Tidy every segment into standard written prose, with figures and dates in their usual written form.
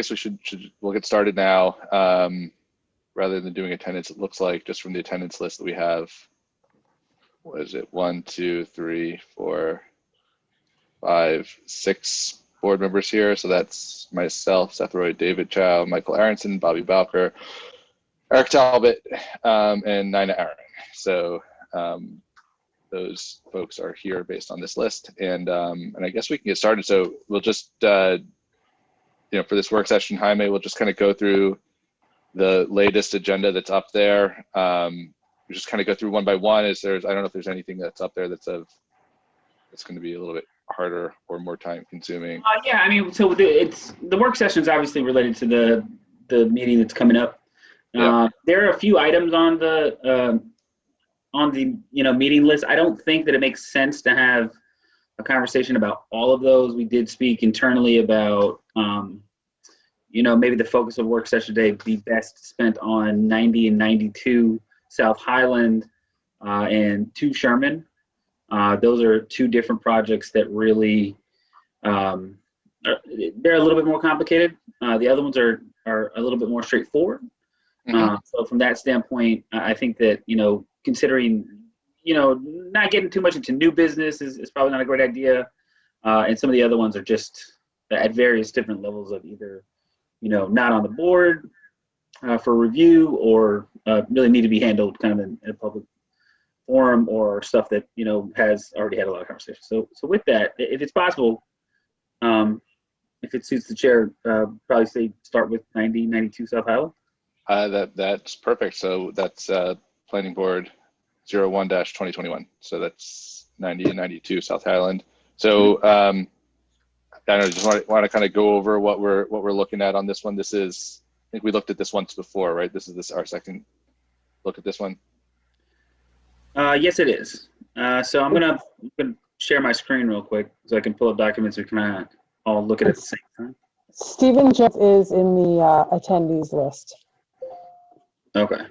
guess we'll get started now. Rather than doing attendance, it looks like just from the attendance list that we have, what is it? 1, 2, 3, 4, 5, 6 board members here. So that's myself, Seth Roy, David Chow, Michael Aronson, Bobby Bowker, Eric Talbot, and Nina Aaron. So those folks are here based on this list, and I guess we can get started. So we'll just for this work session, Jaime, we'll just kind of go through the latest agenda that's up there. We just kind of go through one by one. I don't know if there's anything that's up there that's going to be a little bit harder or more time consuming. Yeah, I mean, so the work session is obviously related to the meeting that's coming up. Yeah. There are a few items on the meeting list. I don't think that it makes sense to have a conversation about all of those. We did speak internally about maybe the focus of work session today be best spent on 90 and 92 South Highland and 2 Sherman. Those are 2 different projects that really they're a little bit more complicated. The other ones are a little bit more straightforward. Mm-hmm. So from that standpoint, I think that considering not getting too much into new business is probably not a great idea. And some of the other ones are just at various different levels of either not on the board for review, or really need to be handled kind of in a public forum, or stuff that has already had a lot of conversation. So with that, if it's possible, if it suits the chair, probably say start with 90, 92 South Highland. That's perfect. So that's Planning Board 01-2021. So that's 90 and 92 South Highland. So I don't know, just want to kind of go over what we're looking at on this one. This is, I think we looked at this once before, right? This is our second look at this one. Yes, it is. So I'm gonna share my screen real quick so I can pull up documents we can all look at the same time. Stephen Jones is in the attendees list. Okay.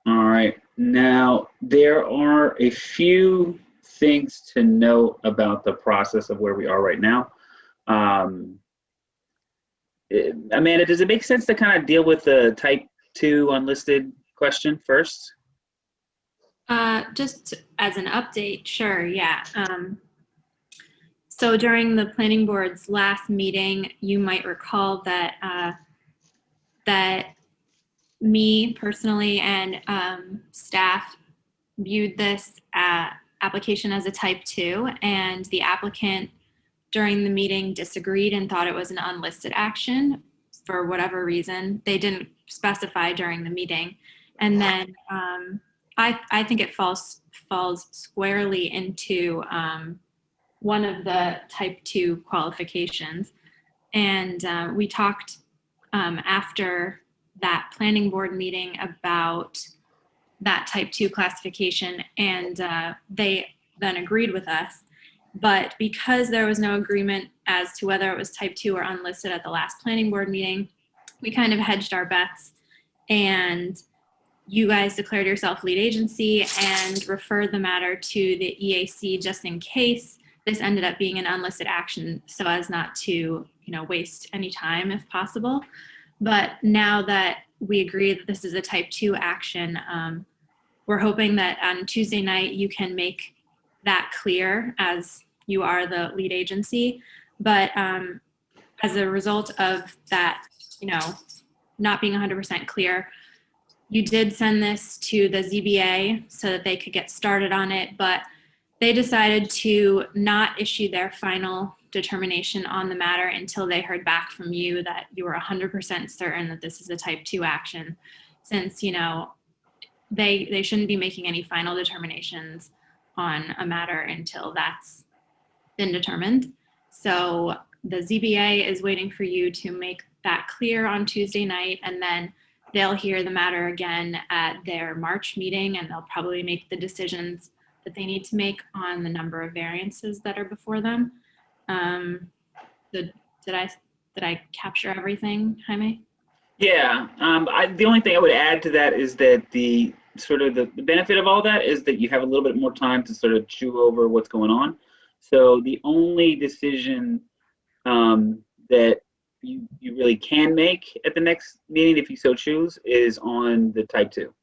All right. Now, there are a few things to note about the process of where we are right now. Amanda, does it make sense to kind of deal with the type 2 unlisted question first? Just as an update, sure, yeah. So during the planning board's last meeting, you might recall that that me personally and staff viewed this application as a type 2, and the applicant during the meeting disagreed and thought it was an unlisted action for whatever reason. They didn't specify during the meeting. And then I think it falls squarely into one of the type 2 qualifications. And we talked after that planning board meeting about that type 2 classification, and they then agreed with us. But because there was no agreement as to whether it was type 2 or unlisted at the last planning board meeting, we kind of hedged our bets, and you guys declared yourself lead agency and referred the matter to the EAC just in case this ended up being an unlisted action, so as not to waste any time if possible. But now that we agree that this is a type 2 action, we're hoping that on Tuesday night you can make that clear as you are the lead agency. But as a result of that, not being 100% clear, you did send this to the ZBA so that they could get started on it, but they decided to not issue their final determination on the matter until they heard back from you that you were 100% certain that this is a type 2 action, since they shouldn't be making any final determinations on a matter until that's been determined. So the ZBA is waiting for you to make that clear on Tuesday night, and then they'll hear the matter again at their March meeting, and they'll probably make the decisions that they need to make on the number of variances that are before them. The Did I capture everything, Jaime? Yeah. The only thing I would add to that is that the benefit of all that is that you have a little bit more time to sort of chew over what's going on. So the only decision that you really can make at the next meeting, if you so choose, is on the type 2.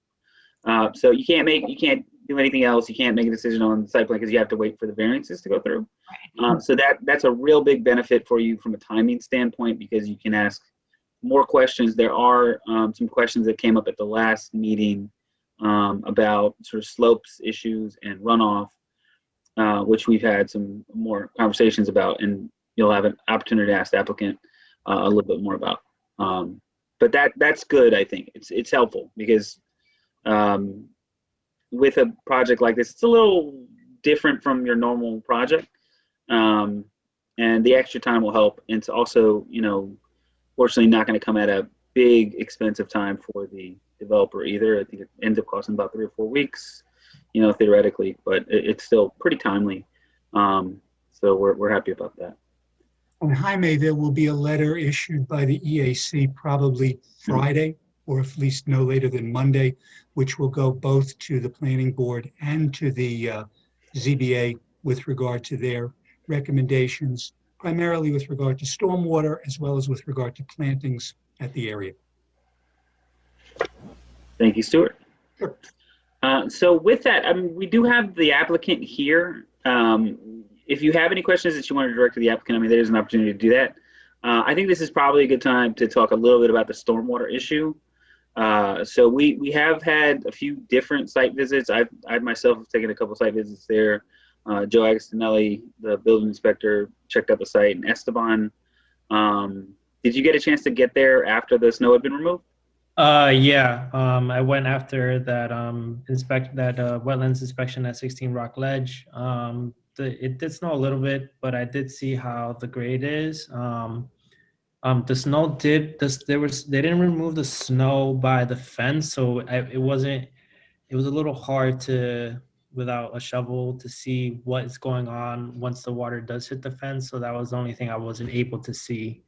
So you can't do anything else. You can't make a decision on the site plan because you have to wait for the variances to go through. Right. So that's a real big benefit for you from a timing standpoint because you can ask more questions. There are some questions that came up at the last meeting about sort of slopes issues and runoff, which we've had some more conversations about, and you'll have an opportunity to ask the applicant a little bit more about. But that's good, I think. It's helpful because with a project like this, it's a little different from your normal project. And the extra time will help. And it's also, fortunately not going to come at a big expensive time for the developer either. I think it ends up costing about 3 or 4 weeks, theoretically, but it's still pretty timely. So we're happy about that. And Jaime, there will be a letter issued by the EAC probably Friday, or at least no later than Monday, which will go both to the planning board and to the ZBA with regard to their recommendations, primarily with regard to stormwater as well as with regard to plantings at the area. Thank you, Stuart. Sure. So with that, we do have the applicant here. If you have any questions that you want to direct to the applicant, there's an opportunity to do that. I think this is probably a good time to talk a little bit about the stormwater issue. So we have had a few different site visits. I myself have taken a couple site visits there. Joe Agostinelli, the building inspector, checked out the site, and Esteban. Did you get a chance to get there after the snow had been removed? Yeah. I went after that wetlands inspection at 16 Rock Ledge. It did snow a little bit, but I did see how the grade is. The snow they didn't remove the snow by the fence, so it was a little hard to, without a shovel, to see what is going on once the water does hit the fence. So that was the only thing I wasn't able to see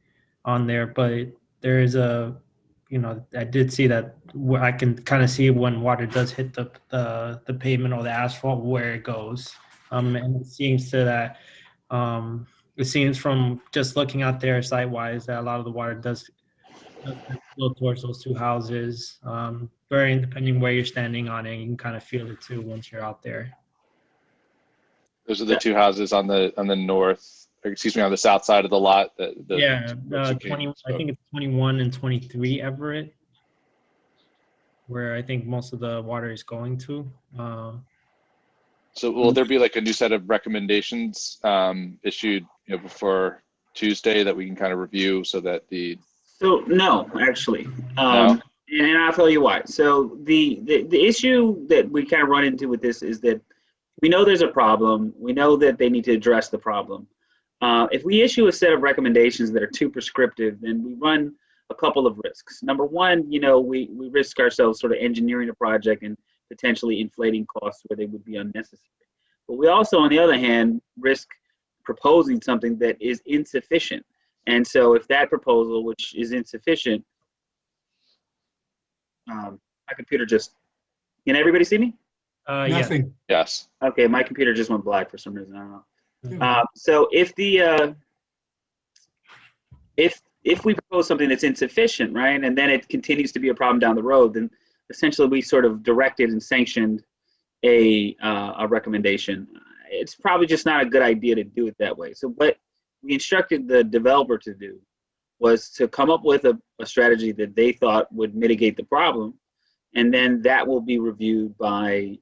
on there. But there is I did see that I can kind of see when water does hit the pavement or the asphalt where it goes. And it seems from just looking out there site-wise that a lot of the water does flow towards those 2 houses. Very depending where you're standing on it, you can kind of feel it too once you're out there. Those are the 2 houses on the north, or excuse me, on the south side of the lot. I think it's 21 and 23 Everett, where I think most of the water is going to. So will there be like a new set of recommendations issued before Tuesday that we can kind of review so that So no, actually. No? And I'll tell you why. So the issue that we kind of run into with this is that we know there's a problem. We know that they need to address the problem. If we issue a set of recommendations that are too prescriptive, then we run a couple of risks. Number one, we risk ourselves sort of engineering a project and potentially inflating costs where they would be unnecessary. But we also, on the other hand, risk proposing something that is insufficient. And so if that proposal, which is insufficient, my computer can everybody see me? Nothing. Yeah. Yes. Okay, my computer just went black for some reason, I don't know. So if we propose something that's insufficient, right, and then it continues to be a problem down the road, then essentially we sort of directed and sanctioned a recommendation. It's probably just not a good idea to do it that way. So what we instructed the developer to do was to come up with a strategy that they thought would mitigate the problem, and then that will be reviewed by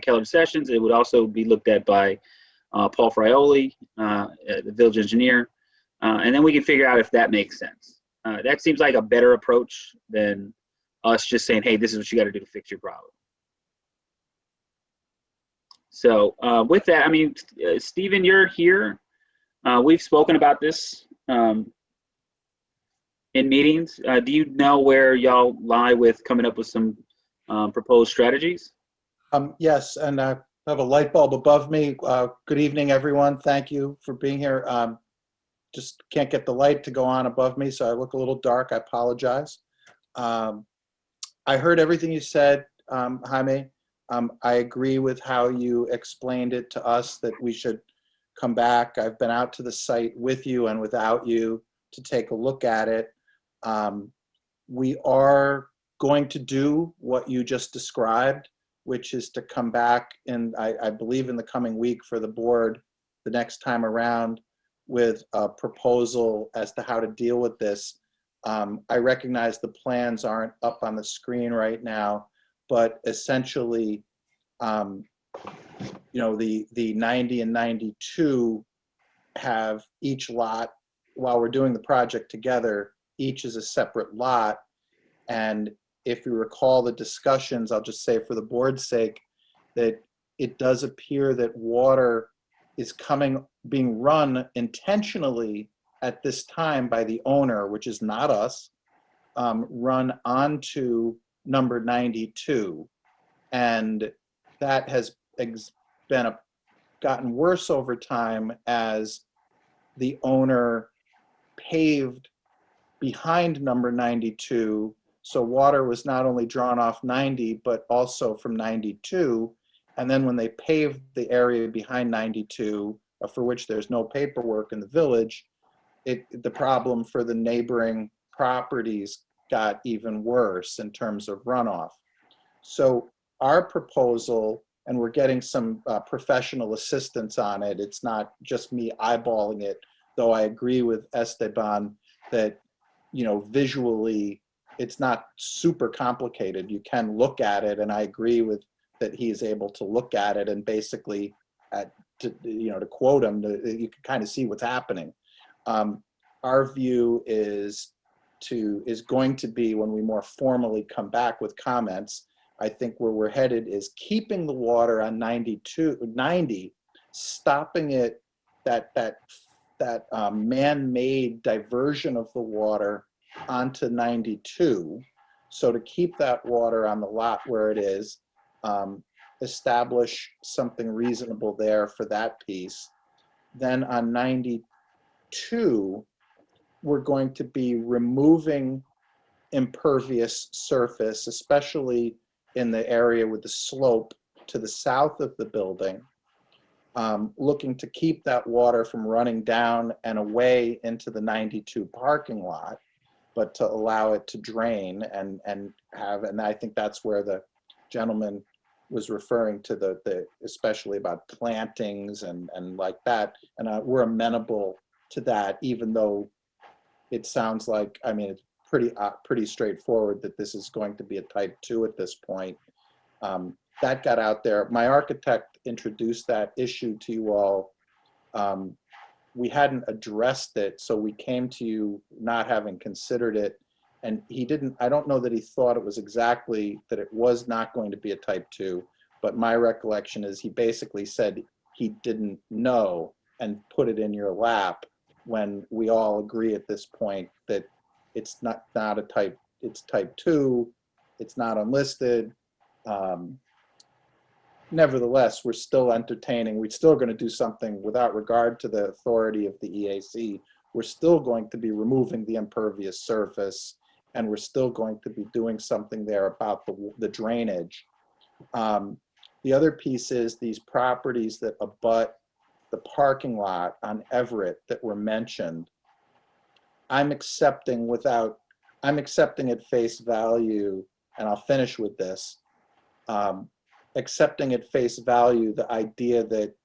Keller Sessions. It would also be looked at by Paul Frioli, the village engineer, and then we can figure out if that makes sense. That seems like a better approach than us just saying, hey, this is what you got to do to fix your problem. So with that, Stephen, you're here. We've spoken about this in meetings. Do you know where y'all lie with coming up with some proposed strategies? Yes, and I have a light bulb above me. Good evening, everyone. Thank you for being here. just can't get the light to go on above me, so I look a little dark. I apologize. I heard everything you said, Jaime. I agree with how you explained it to us that we should come back. I've been out to the site with you and without you to take a look at it. We are going to do what you just described, which is to come back in, I believe in the coming week for the board the next time around with a proposal as to how to deal with this. I recognize the plans aren't up on the screen right now, but essentially, you know, the 90 and 92 have each lot, while we're doing the project together, each is a separate lot. And if you recall the discussions, I'll just say for the board's sake, that it does appear that water is being run intentionally at this time by the owner, which is not us, run onto number 92. And that has gotten worse over time as the owner paved behind number 92. So water was not only drawn off 90, but also from 92. And then when they paved the area behind 92, for which there's no paperwork in the village, the problem for the neighboring properties got even worse in terms of runoff. So our proposal, and we're getting some professional assistance on it, it's not just me eyeballing it, though I agree with Esteban that, you know, visually, it's not super complicated. You can look at it, and I agree with that he is able to look at it and basically, to quote him, you can kind of see what's happening. Our view is going to be, when we more formally come back with comments, I think where we're headed is keeping the water on 90, stopping it, that man-made diversion of the water onto 92. So to keep that water on the lot where it is, establish something reasonable there for that piece. Then on 92, we're going to be removing impervious surface, especially in the area with the slope to the south of the building, looking to keep that water from running down and away into the 92 parking lot, but to allow it to drain and I think that's where the gentleman was referring to especially about plantings and like that. And we're amenable to that, even though it sounds like, I mean, it's pretty straightforward that this is going to be a type 2 at this point. That got out there. My architect introduced that issue to you all. We hadn't addressed it, so we came to you not having considered it. And I don't know that he thought it was exactly that it was not going to be a type 2, but my recollection is he basically said he didn't know and put it in your lap, when we all agree at this point that it's not a type, it's type 2, it's not unlisted. Nevertheless, we're still entertaining, we're still going to do something without regard to the authority of the EAC. We're still going to be removing the impervious surface, and we're still going to be doing something there about the drainage. The other piece is these properties that abut the parking lot on Everett that were mentioned. I'm accepting at face value, and I'll finish with this, accepting at face value the idea that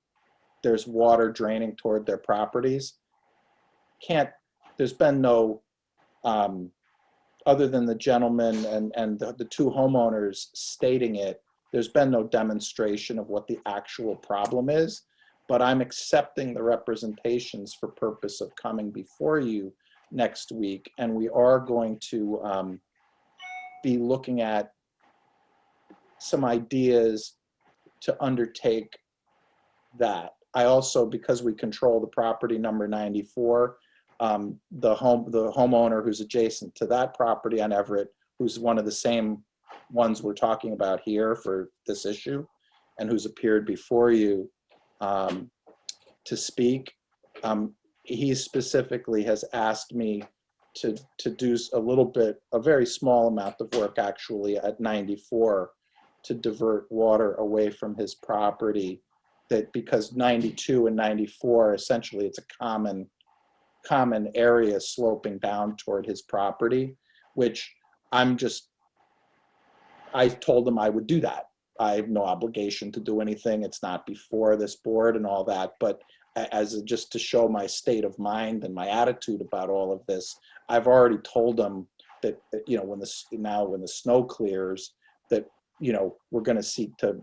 there's water draining toward their properties. There's been no, other than the gentleman and the two homeowners stating it, there's been no demonstration of what the actual problem is, but I'm accepting the representations for purpose of coming before you next week. And we are going to be looking at some ideas to undertake that. I also, because we control the property number 94, the homeowner who's adjacent to that property on Everett, who's one of the same ones we're talking about here for this issue, and who's appeared before you to speak. he specifically has asked me to do a very small amount of work actually at 94 to divert water away from his property, that because 92 and 94, essentially it's a common area sloping down toward his property, which I told him I would do that. I have no obligation to do anything. It's not before this board and all that, but just to show my state of mind and my attitude about all of this, I've already told him that, when the snow clears, that, we're going to seek to,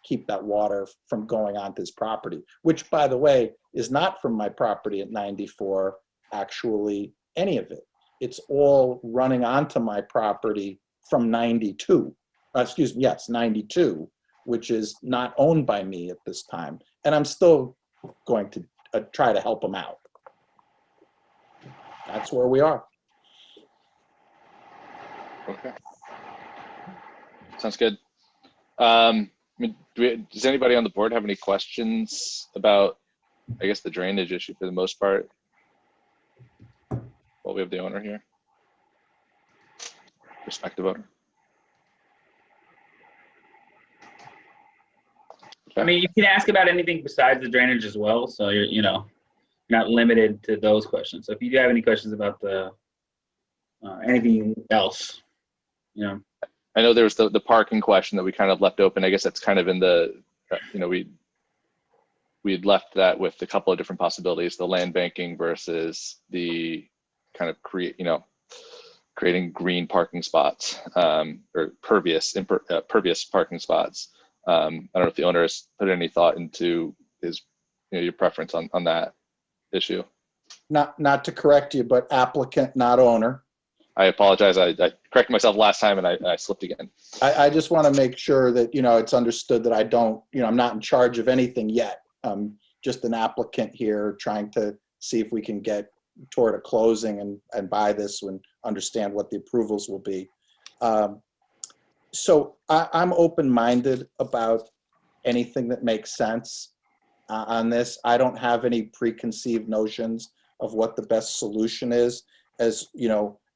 keep that water from going onto his property, which, by the way, is not from my property at 94, actually, any of it. It's all running onto my property from 92. Excuse me, yes, 92, which is not owned by me at this time. And I'm still going to try to help him out. That's where we are. Okay. Sounds good. Does anybody on the board have any questions about, I guess, the drainage issue for the most part? Well, we have the owner here. Prospective owner. I mean, you can ask about anything besides the drainage as well. So you're not limited to those questions. So if you do have any questions about the anything else, I know there was the parking question that we kind of left open. I guess that's kind of in the, we had left that with a couple of different possibilities, the land banking versus the kind of creating green parking spots, or pervious parking spots. I don't know if the owner has put any thought into his, your preference on that issue. Not to correct you, but applicant, not owner. I apologize. I corrected myself last time and I slipped again. I just want to make sure that, it's understood that I don't, I'm not in charge of anything yet. I'm just an applicant here trying to see if we can get toward a closing and buy this and understand what the approvals will be. So I'm open-minded about anything that makes sense on this. I don't have any preconceived notions of what the best solution is. As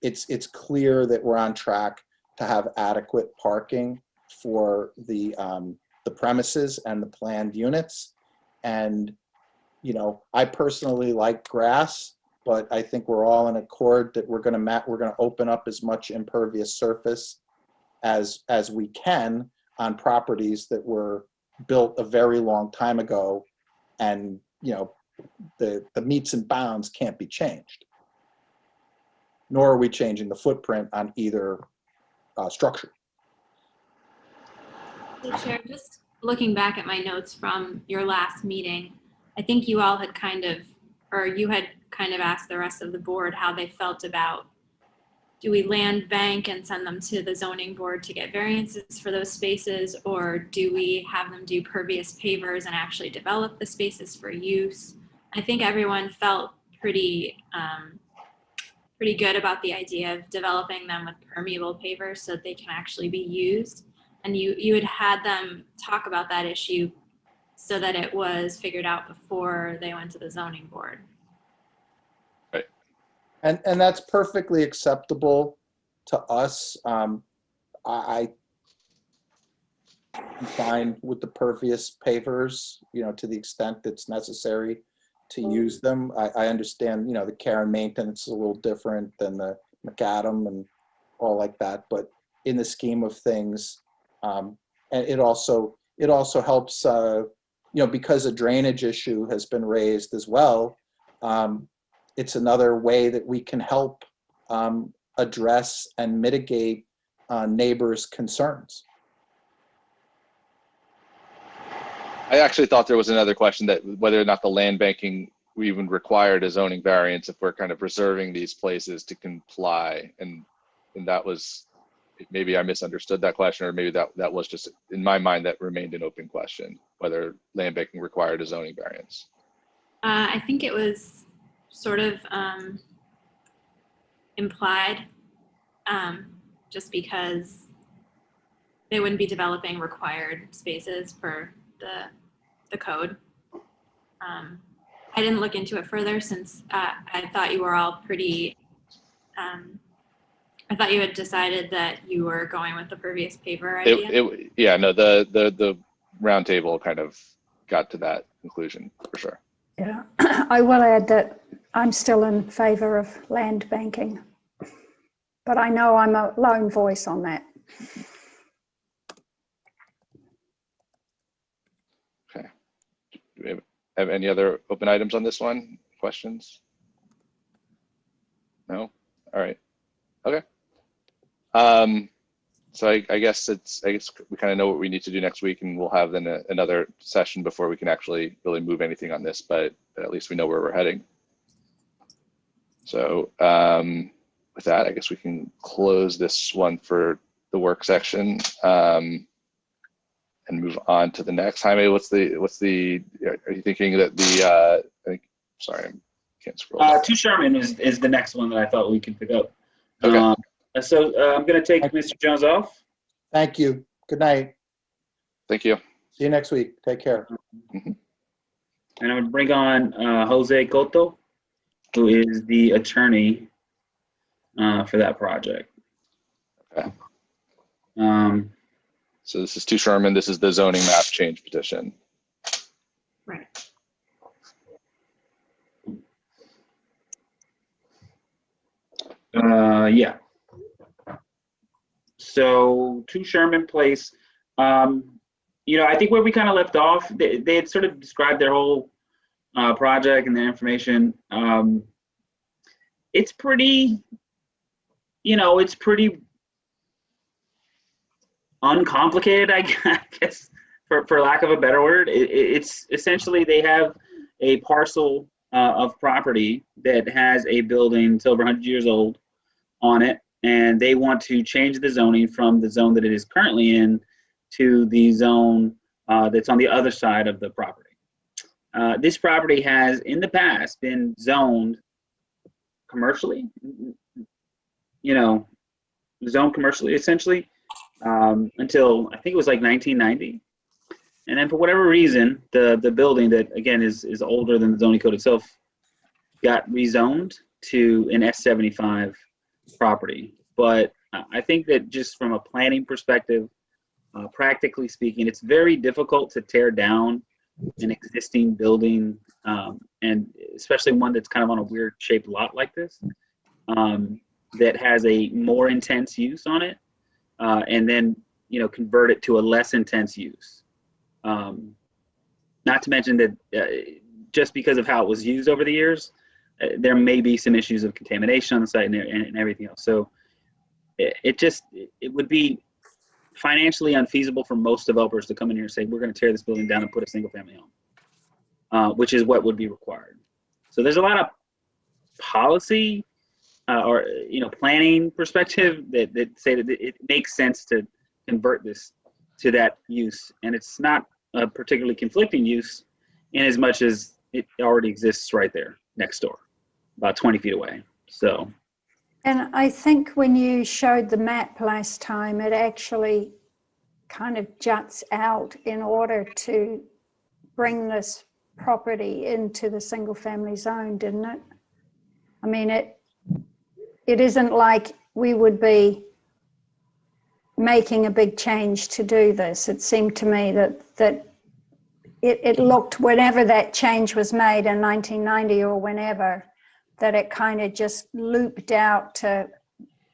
it's clear that we're on track to have adequate parking for the premises and the planned units. And, I personally like grass, but I think we're all in accord that we're going to open up as much impervious surface as we can on properties that were built a very long time ago. And, the meets and bounds can't be changed. Nor are we changing the footprint on either structure. So Chair, just looking back at my notes from your last meeting, I think you all had you had asked the rest of the board how they felt about, do we land bank and send them to the zoning board to get variances for those spaces, or do we have them do pervious pavers and actually develop the spaces for use? I think everyone felt pretty good about the idea of developing them with permeable pavers so that they can actually be used. And you had them talk about that issue so that it was figured out before they went to the zoning board. Right. And that's perfectly acceptable to us. I'm fine with the pervious pavers, to the extent that's necessary to use them. I understand, the care and maintenance is a little different than the macadam and all like that, but in the scheme of things, and it also helps, because a drainage issue has been raised as well. It's another way that we can help address and mitigate neighbors' concerns. I actually thought there was another question, that whether or not the land banking we even required a zoning variance if we're kind of reserving these places to comply. And that was, maybe I misunderstood that question, or maybe that was just, in my mind, that remained an open question, whether land banking required a zoning variance. I think it was sort of implied, just because they wouldn't be developing required spaces per the code. I didn't look into it further since I thought you were all pretty, I thought you had decided that you were going with the pervious paver idea. Yeah, no, the round table kind of got to that conclusion for sure. Yeah, I will add that I'm still in favor of land banking, but I know I'm a lone voice on that. Okay. Do we have any other open items on this one? Questions? No? All right. Okay. So I guess we kind of know what we need to do next week, and we'll have then another session before we can actually really move anything on this, but at least we know where we're heading. So with that, I guess we can close this one for the work section and move on to the next. Jaime, are you thinking that sorry, I can't scroll. Two Sherman is the next one that I thought we could pick up. Okay. So I'm going to take Mr. Jones off. Thank you. Good night. Thank you. See you next week. Take care. And I'm going to bring on Jose Cotto, who is the attorney for that project. Okay. So this is 2 Sherman. This is the zoning map change petition. Right. Yeah. So 2 Sherman Place, I think where we kind of left off, they had sort of described their whole project and their information. It's pretty, it's pretty uncomplicated, I guess, for lack of a better word. It's essentially they have a parcel of property that has a building that's over 100 years old on it, and they want to change the zoning from the zone that it is currently in to the zone that's on the other side of the property. This property has in the past been zoned commercially, zoned commercially essentially, until I think it was like 1990. And then for whatever reason, the building that again is older than the zoning code itself got rezoned to an S75 property. But I think that just from a planning perspective, practically speaking, it's very difficult to tear down an existing building, and especially one that's kind of on a weird shaped lot like this, that has a more intense use on it, and then convert it to a less intense use. Not to mention that just because of how it was used over the years, there may be some issues of contamination on the site and everything else. So it would be financially unfeasible for most developers to come in here and say, we're going to tear this building down and put a single family home, which is what would be required. So there's a lot of policy or planning perspective that say that it makes sense to convert this to that use, and it's not a particularly conflicting use in as much as it already exists right there next door, about 20 feet away. So, And I think when you showed the map last time, it actually kind of juts out in order to bring this property into the single family zone, didn't it? I mean, it isn't like we would be making a big change to do this. It seemed to me that it looked, whenever that change was made in 1990 or whenever, that it kind of just looped out to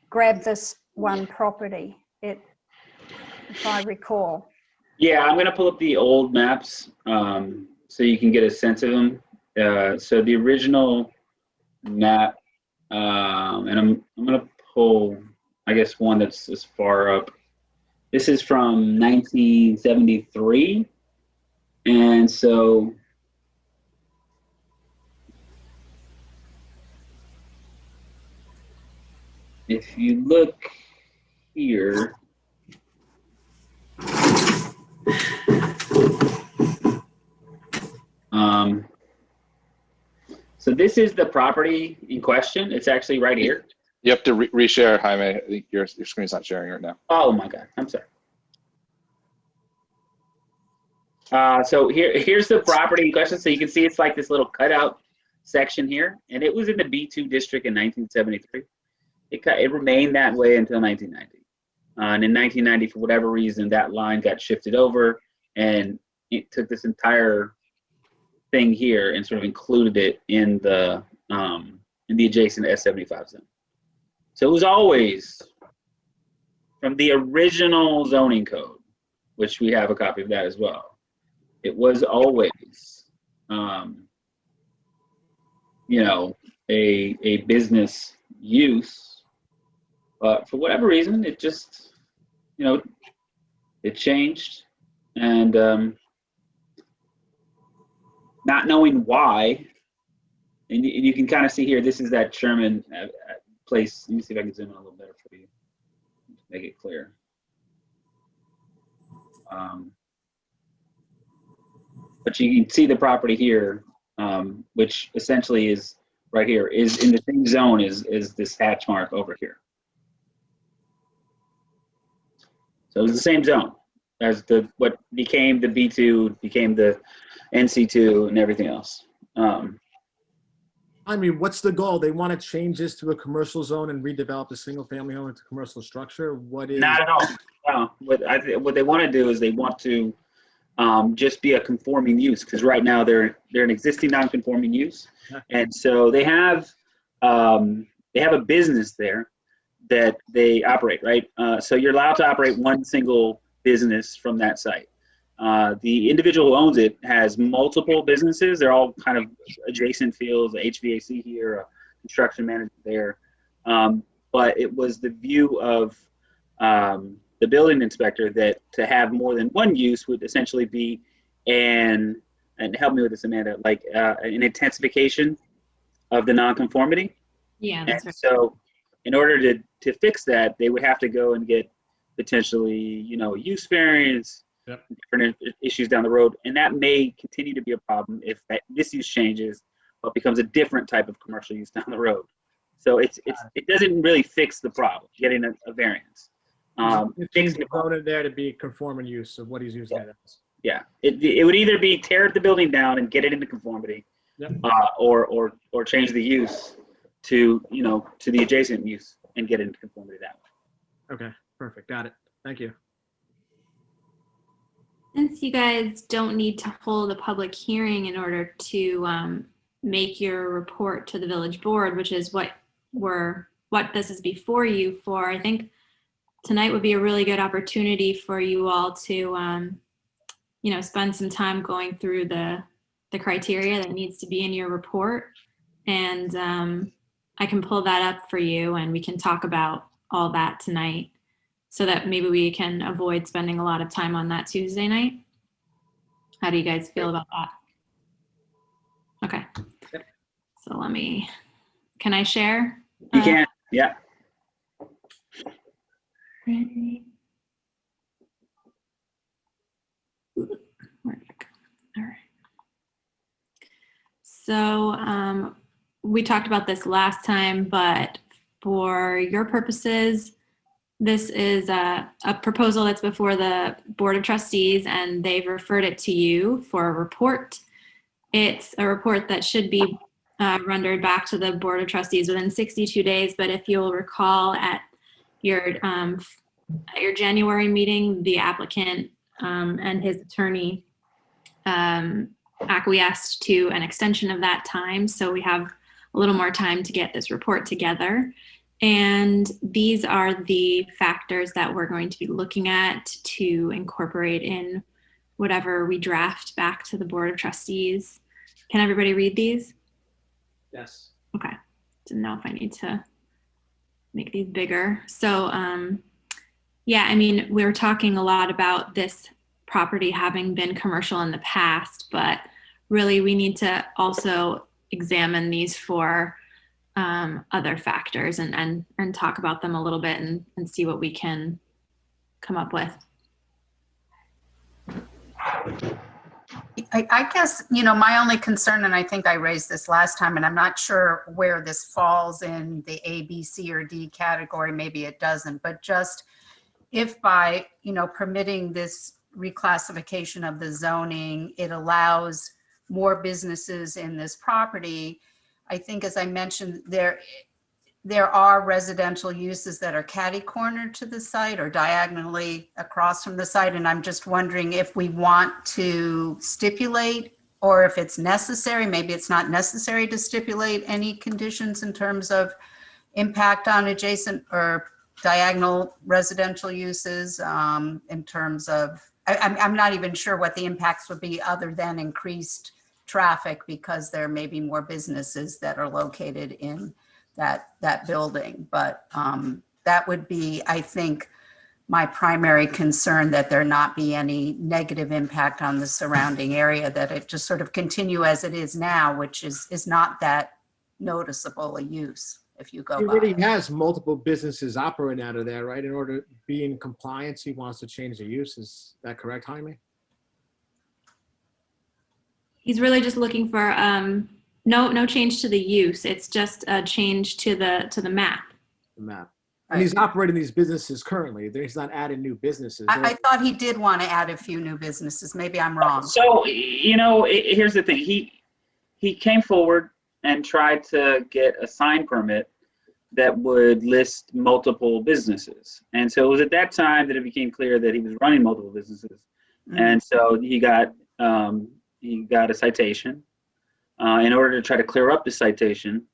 grab this one property, if I recall. yeah, I'm going to pull up the old maps so you can get a sense of them. So the original map, and I'm going to pull, I guess, one that's as far up. This is from 1973. And so if you look here, so this is the property in question. It's actually right here. You have to reshare, Jaime. I think your screen's not sharing right now. Oh my God, I'm sorry. So here's the property in question. So you can see it's like this little cutout section here, and it was in the B2 district in 1973. It remained that way until 1990. And in 1990, for whatever reason, that line got shifted over, and it took this entire thing here and sort of included it in the adjacent S75 zone. So it was always from the original zoning code, which we have a copy of that as well. It was always, you know, a business use, but for whatever reason, it just, you know, it changed, and not knowing why, and you can kind of see here, this is that Sherman place. Let me see if I can zoom in a little better for you, make it clear. But you can see the property here, which essentially is right here, is in the same zone as this hatch mark over here. So it's the same zone as what became the B2, became the NC2 and everything else. I mean, what's the goal? They want to change this to a commercial zone and redevelop the single family home into commercial structure? What is? Not at all. No. What they want to do is they want to just be a conforming use, because right now they're an existing non-conforming use, and so they have a business there that they operate, right? So you're allowed to operate one single business from that site. The individual who owns it has multiple businesses. They're all kind of adjacent fields, HVAC here, a construction manager there. But it was the view of the building inspector that to have more than one use would essentially be and help me with this, Amanda, like an intensification of the nonconformity. Yeah, that's And right. so in order to fix that, they would have to go and get potentially, you know, use variance, Yep. different issues down the road. And that may continue to be a problem if this use changes, but becomes a different type of commercial use down the road. So it doesn't really fix the problem, getting a variance. It changed the zone in there to be conforming use of what he's using it as. Yeah, it would either be tear the building down and get it into conformity, Yep. or change the use to, you know, to the adjacent use and get into conformity that way. Okay, perfect. Got it. Thank you. Since you guys don't need to hold a public hearing in order to make your report to the village board, which is what this is before you for, I think tonight would be a really good opportunity for you all to, you know, spend some time going through the criteria that needs to be in your report. And I can pull that up for you and we can talk about all that tonight so that maybe we can avoid spending a lot of time on that Tuesday night. How do you guys feel about that? Okay. So can I share? You can, yeah. Ready? Where'd it go? All right. So we talked about this last time, but for your purposes, this is a proposal that's before the Board of Trustees, and they've referred it to you for a report. It's a report that should be rendered back to the Board of Trustees within 62 days, but if you'll recall at your January meeting, the applicant and his attorney acquiesced to an extension of that time, so we have a little more time to get this report together. And these are the factors that we're going to be looking at to incorporate in whatever we draft back to the Board of Trustees. Can everybody read these? Yes. Okay. Didn't know if I need to make these bigger. So yeah, I mean, we were talking a lot about this property having been commercial in the past, but really we need to also examine these for other factors and talk about them a little bit and see what we can come up with. I guess, you know, my only concern, and I think I raised this last time, and I'm not sure where this falls in the A, B, C, or D category, maybe it doesn't, but just if by, you know, permitting this reclassification of the zoning. It allows more businesses in this property. I think, as I mentioned, there are residential uses that are catty-cornered to the site or diagonally across from the site. And I'm just wondering if we want to stipulate, or if it's necessary, maybe it's not necessary to stipulate any conditions in terms of impact on adjacent or diagonal residential uses, in terms of, I'm not even sure what the impacts would be other than increased traffic because there may be more businesses that are located in that building. But that would be, I think, my primary concern, that there not be any negative impact on the surrounding area, that it just sort of continue as it is now, which is not that noticeable a use if you go He by. already has multiple businesses operating out of there, right? In order to be in compliance, he wants to change the use. Is that correct, Jaime? He's really just looking for no change to the use. It's just a change to the map. The map. And he's operating these businesses currently. He's not adding new businesses. I thought he did want to add a few new businesses. Maybe I'm wrong. So, you know, here's the thing. He came forward and tried to get a sign permit that would list multiple businesses. And so it was at that time that it became clear that he was running multiple businesses. Mhm. And so he got a citation. In order to try to clear up the citation,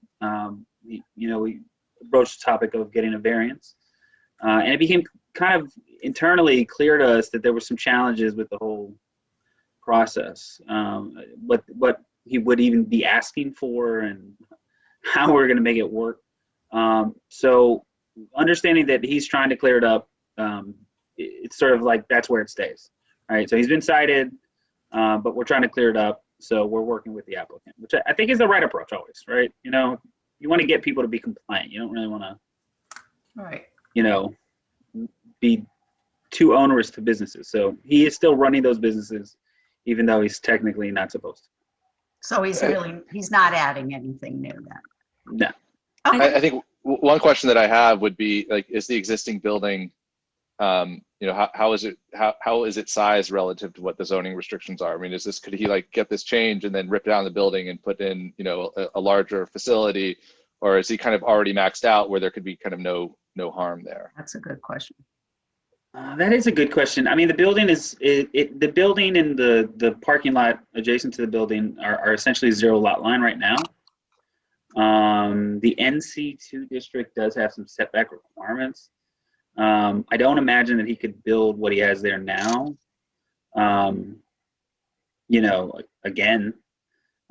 we broached the topic of getting a variance. And it became kind of internally clear to us that there were some challenges with the whole process. What he would even be asking for and how we're going to make it work. So understanding that he's trying to clear it up, it's sort of like that's where it stays. All right, so he's been cited, but we're trying to clear it up. So we're working with the applicant, which I think is the right approach always, right? You know, you want to get people to be compliant. You don't really want to, Right. you know, be too onerous to businesses. So he is still running those businesses, even though he's technically not supposed to. So he's not adding anything new then. No. Okay. I think one question that I have would be like, is the existing building, how is it sized relative to what the zoning restrictions are? I mean, could he like get this change and then rip down the building and put in, a larger facility, or is he kind of already maxed out where there could be kind of no harm there? That's a good question. That is a good question. I mean, the building the building and the parking lot adjacent to the building are essentially zero lot line right now. The NC2 district does have some setback requirements. I don't imagine that he could build what he has there now. Again,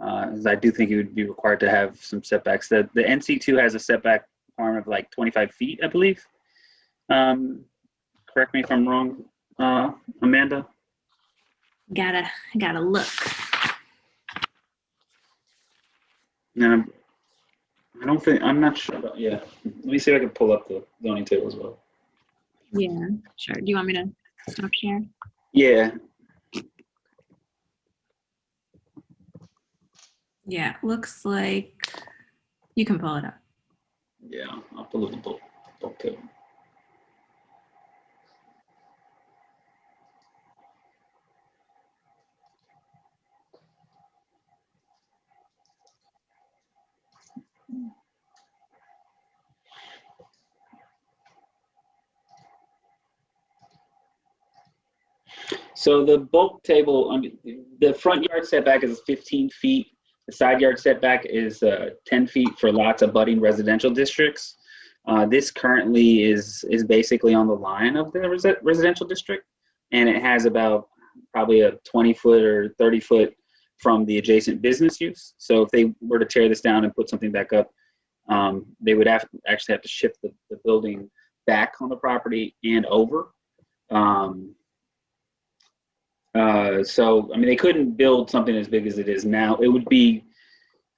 as I do think he would be required to have some setbacks. The NC2 has a setback requirement of like 25 feet, I believe. Correct me if I'm wrong, Amanda. Gotta look. No, I'm not sure about, yeah. Let me see if I can pull up the zoning table as well. Yeah, sure. Do you want me to stop share? Yeah. Yeah, looks like you can pull it up. Yeah, I'll pull up the bulk table. So the bulk table, the front yard setback is 15 feet. The side yard setback is 10 feet for lots abutting residential districts. This currently is basically on the line of the residential district, and it has about probably a 20-foot or 30-foot from the adjacent business use. So if they were to tear this down and put something back up, they would actually have to shift the building back on the property and over. So, I mean, they couldn't build something as big as it is now. It would be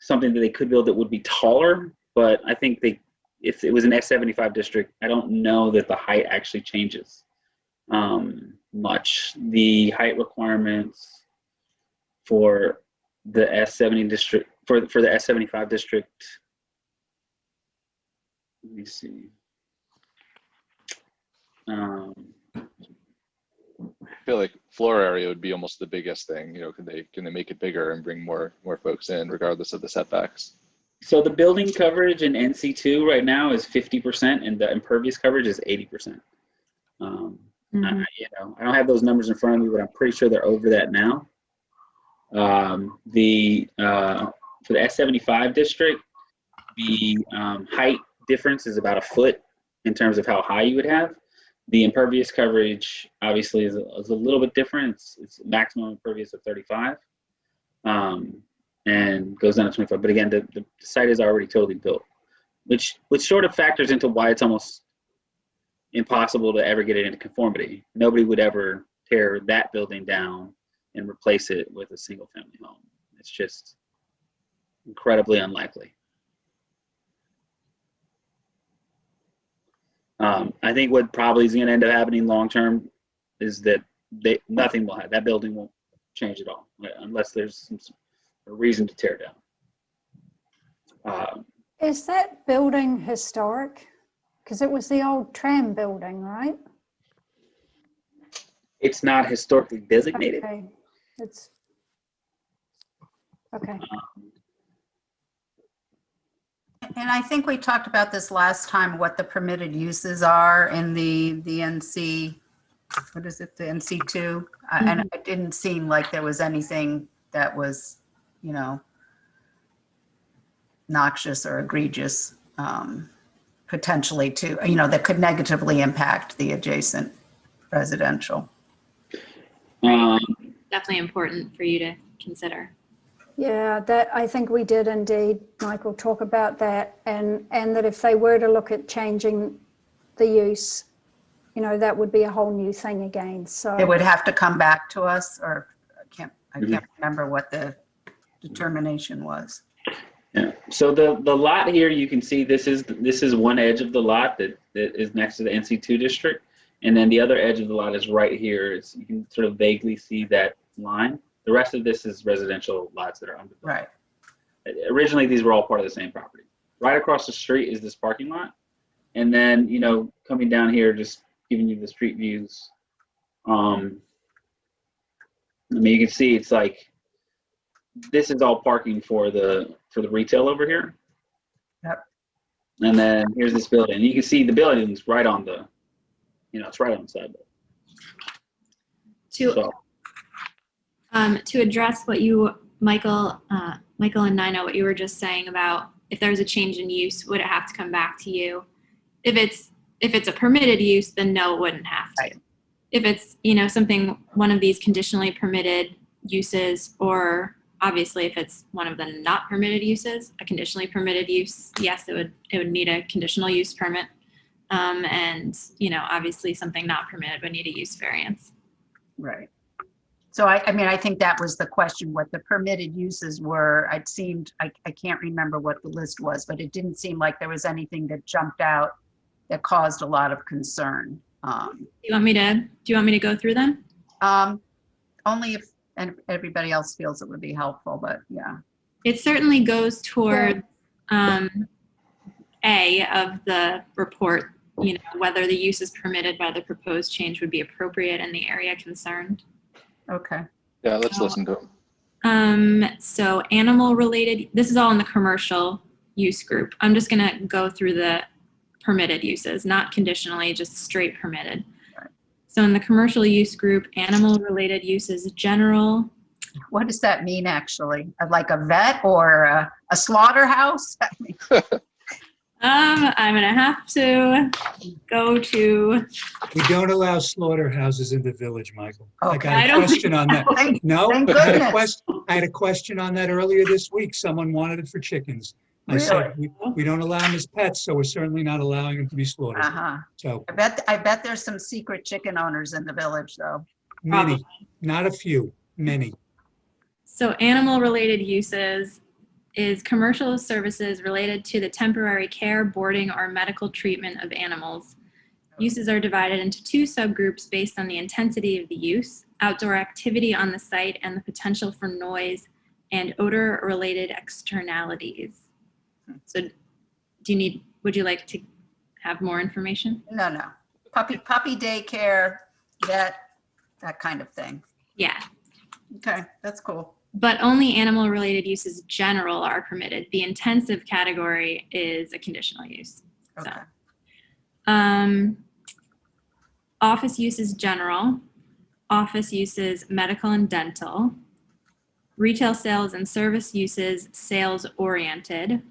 something that they could build that would be taller, but I think if it was an S75 district, I don't know that the height actually changes much. The height requirements for the S70 district, for the S75 district, let me see. feel like floor area would be almost the biggest thing. Can they make it bigger and bring more folks in regardless of the setbacks? So the building coverage in NC2 right now is 50%, and the impervious coverage is 80%. I don't have those numbers in front of me, but I'm pretty sure they're over that now. For the S75 district, the height difference is about a foot in terms of how high you would have. The impervious coverage obviously is a little bit different. It's maximum impervious of 35, and goes down to 25. But again, the site is already totally built, which sort of factors into why it's almost impossible to ever get it into conformity. Nobody would ever tear that building down and replace it with a single family home. It's just incredibly unlikely. I think what probably is going to end up happening long term is that nothing will happen. That building won't change at all unless there's a reason to tear down. Is that building historic? Because it was the old tram building, right? It's not historically designated. Okay. It's okay. And I think we talked about this last time, what the permitted uses are in the NC, what is it, the NC2? And it didn't seem like there was anything that was, noxious or egregious, potentially to, that could negatively impact the adjacent residential. Definitely important for you to consider. Yeah, that I think we did indeed, Michael, talk about that, and that if they were to look at changing the use, that would be a whole new thing again. So it would have to come back to us, or I can't remember what the determination was. Yeah. So the lot here, you can see this is one edge of the lot that is next to the NC2 district, and then the other edge of the lot is right here. You can sort of vaguely see that line. The rest of this is residential lots that are undeveloped. Right. Originally, these were all part of the same property. Right across the street is this parking lot, and then coming down here, just giving you the street views. You can see it's like this is all parking for the retail over here. Yep. And then here's this building. You can see the building's right on the, it's right on the sidewalk. To address what you, Michael and Nina, what you were just saying about if there was a change in use, would it have to come back to you? If it's a permitted use, then no, it wouldn't have to. Right. If it's one of these conditionally permitted uses, or obviously if it's one of the not permitted uses, a conditionally permitted use, yes, it would need a conditional use permit, and obviously something not permitted would need a use variance. Right. So I think that was the question, what the permitted uses were. I can't remember what the list was, but it didn't seem like there was anything that jumped out that caused a lot of concern. Do you want me to go through them? Only if everybody else feels it would be helpful, but yeah. It certainly goes toward A of the report, whether the use is permitted by the proposed change would be appropriate in the area concerned. Okay. Yeah, let's listen to them. So animal related, this is all in the commercial use group. I'm just gonna go through the permitted uses, not conditionally, just straight permitted. Right. So in the commercial use group, animal related uses general. What does that mean actually? Like a vet or a slaughterhouse? I'm gonna have to go to. We don't allow slaughterhouses in the village, Michael. Okay. I got a question on that. No, Thank but I goodness. had a question on that earlier this week. Someone wanted it for chickens. I said, we don't allow them as pets, so we're certainly not allowing them to be slaughtered. So I bet there's some secret chicken owners in the village though. many, not a few, many. So animal related uses is commercial services related to the temporary care, boarding, or medical treatment of animals. Uses are divided into two subgroups based on the intensity of the use, outdoor activity on the site, and the potential for noise and odor-related externalities. So would you like to have more information? No. Puppy daycare, vet, that kind of thing. Yeah. Okay, that's cool. But only animal-related uses general are permitted. The intensive category is a conditional use. Okay. So, office uses general, office uses medical and dental, retail sales and service uses sales-oriented,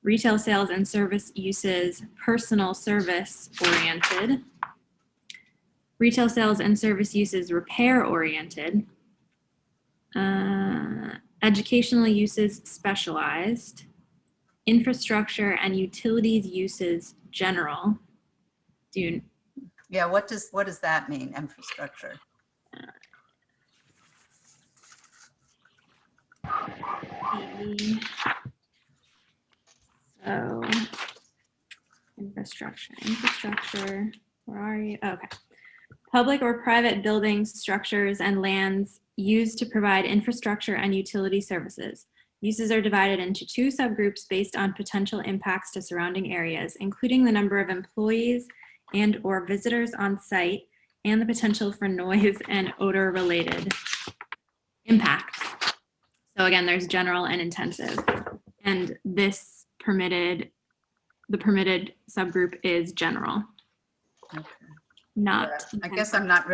retail sales and service uses personal service-oriented, retail sales and service uses repair-oriented, educational uses specialized, infrastructure and utilities uses general. Yeah, what does that mean, infrastructure? So, infrastructure, where are you? Okay. Public or private buildings, structures, and lands used to provide infrastructure and utility services. Uses are divided into two subgroups based on potential impacts to surrounding areas, including the number of employees and or visitors on site and the potential for noise and odor related impacts. So again, there's general and intensive, and the permitted subgroup is general. Okay. Not. Yeah, I guess I'm not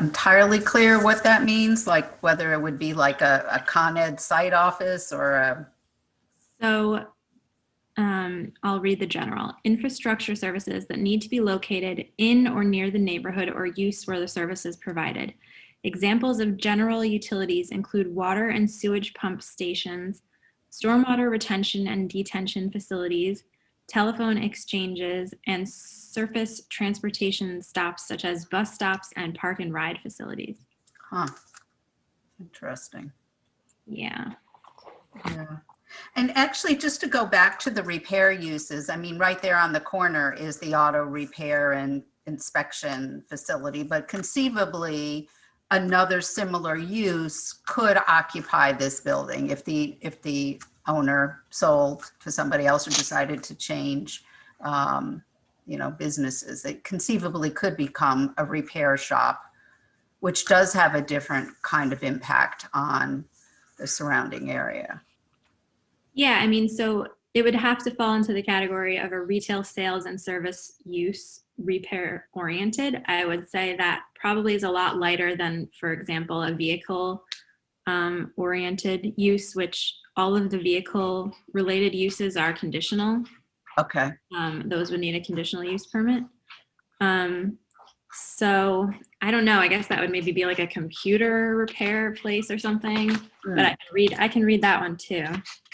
entirely clear what that means, like whether it would be like a Con Ed site office or a. So I'll read the general. Infrastructure services that need to be located in or near the neighborhood or use where the service is provided. Examples of general utilities include water and sewage pump stations, stormwater retention and detention facilities, telephone exchanges, and surface transportation stops such as bus stops and park and ride facilities. Huh. Interesting. Yeah. Yeah. And actually, just to go back to the repair uses, I mean, right there on the corner is the auto repair and inspection facility, but conceivably another similar use could occupy this building if the owner sold to somebody else or decided to change, businesses. It conceivably could become a repair shop, which does have a different kind of impact on the surrounding area. Yeah, I mean, so it would have to fall into the category of a retail sales and service use repair oriented. I would say that probably is a lot lighter than, for example, a vehicle oriented use, which all of the vehicle related uses are conditional. Okay. Those would need a conditional use permit. So I don't know, I guess that would maybe be like a computer repair place or something, but I can read that one too.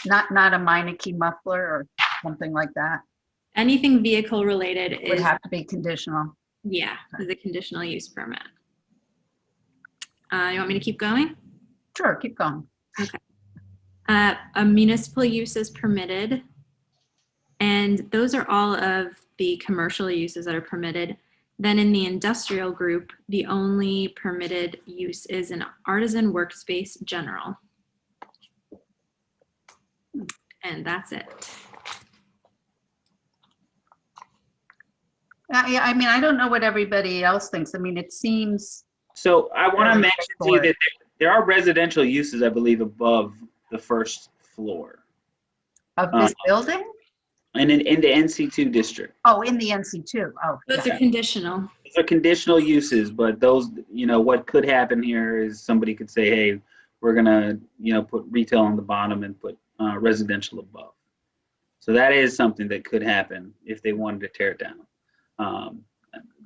Not a Meineke muffler or something like that. Anything vehicle related Would have to be conditional. Yeah, is a conditional use permit. You want me to keep going? Sure, keep going. Okay. A municipal use is permitted, and those are all of the commercial uses that are permitted. Then in the industrial group, the only permitted use is an artisan workspace general. And that's it. Yeah, I mean, I don't know what everybody else thinks. I mean, it seems. So I want to mention to you that there are residential uses, I believe, above the first floor. Of this building? And in the NC2 district. Oh, in the NC2. Oh, those are conditional. Those are conditional uses, but those, what could happen here is somebody could say, hey, we're going to, put retail on the bottom and put residential above. So that is something that could happen if they wanted to tear it down.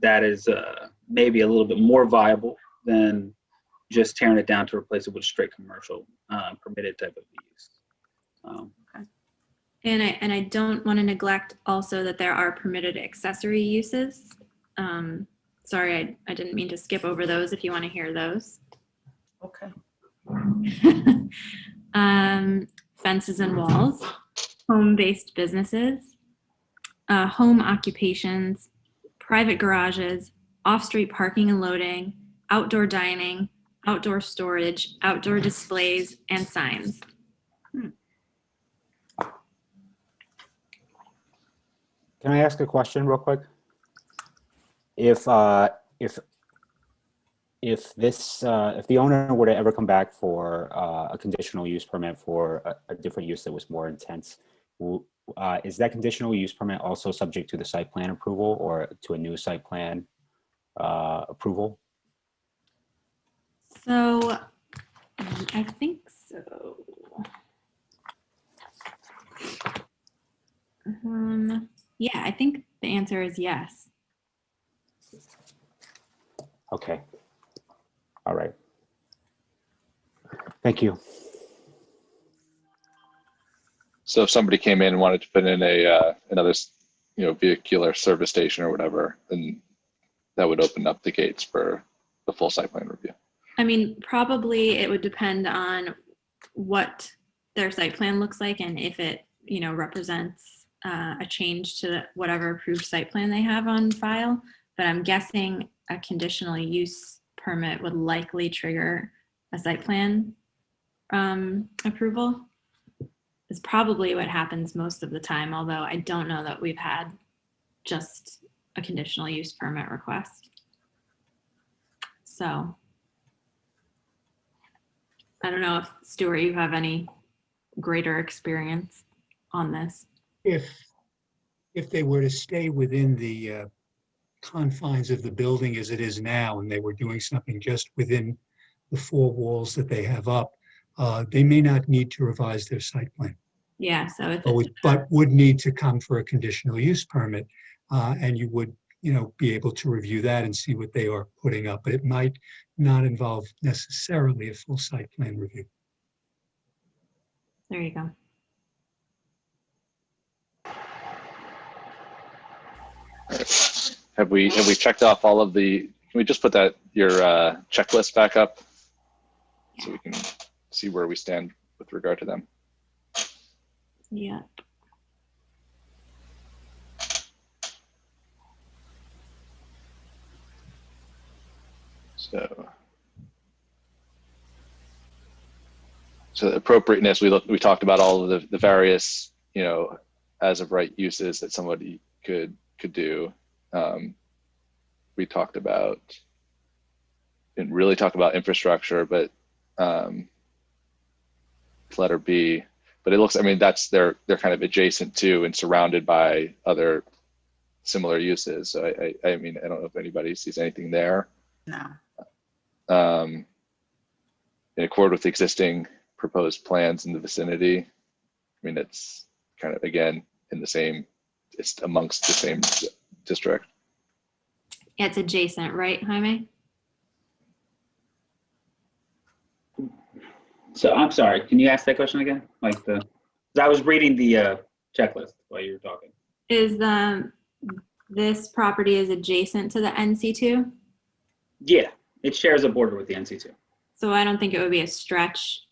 That is maybe a little bit more viable than just tearing it down to replace it with a straight commercial permitted type of use. And I don't want to neglect also that there are permitted accessory uses. Sorry, I didn't mean to skip over those if you want to hear those. Okay. Fences and walls, home-based businesses, home occupations, private garages, off-street parking and loading, outdoor dining, outdoor storage, outdoor displays, and signs. Can I ask a question real quick? If if the owner were to ever come back for a conditional use permit for a different use that was more intense, is that conditional use permit also subject to the site plan approval or to a new site plan approval? So I think so. Yeah, I think the answer is yes. Okay. All right. Thank you. So if somebody came in and wanted to put in another, vehicular service station or whatever, then that would open up the gates for the full site plan review. I mean, probably it would depend on what their site plan looks like and if it, represents a change to whatever approved site plan they have on file. But I'm guessing a conditional use permit would likely trigger a site plan approval. Is probably what happens most of the time, although I don't know that we've had just a conditional use permit request. So I don't know if, Stuart, you have any greater experience on this. If they were to stay within the confines of the building as it is now, and they were doing something just within the four walls that they have up, they may not need to revise their site plan. Yeah, so if But would need to come for a conditional use permit, and you would, be able to review that and see what they are putting up. But it might not involve necessarily a full site plan review. there you go. Have we checked off all of the? Can we just put your checklist back up so we can see where we stand with regard to them? Yeah. So the appropriateness, we talked about all of the various, as of right uses that somebody could do. We talked about, didn't really talk about infrastructure, but letter B. But it looks, they're kind of adjacent to and surrounded by other similar uses. So I don't know if anybody sees anything there. No. In accord with existing proposed plans in the vicinity. It's kind of, again, it's amongst the same district. Yeah, it's adjacent, right, Jaime? So I'm sorry, can you ask that question again? I was reading the checklist while you were talking. Is this property is adjacent to the NC2? Yeah, it shares a border with the NC2. So I don't think it would be a stretch.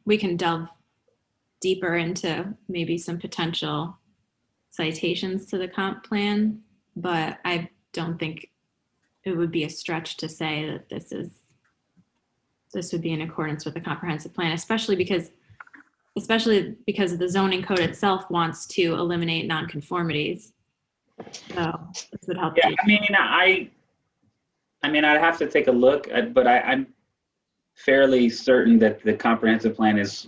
We can delve deeper into maybe some potential citations to the comp plan, but I don't think it would be a stretch to say that this would be in accordance with the comprehensive plan, especially because the zoning code itself wants to eliminate nonconformities. So this would help. Yeah, I'd have to take a look, but I'm fairly certain that the comprehensive plan is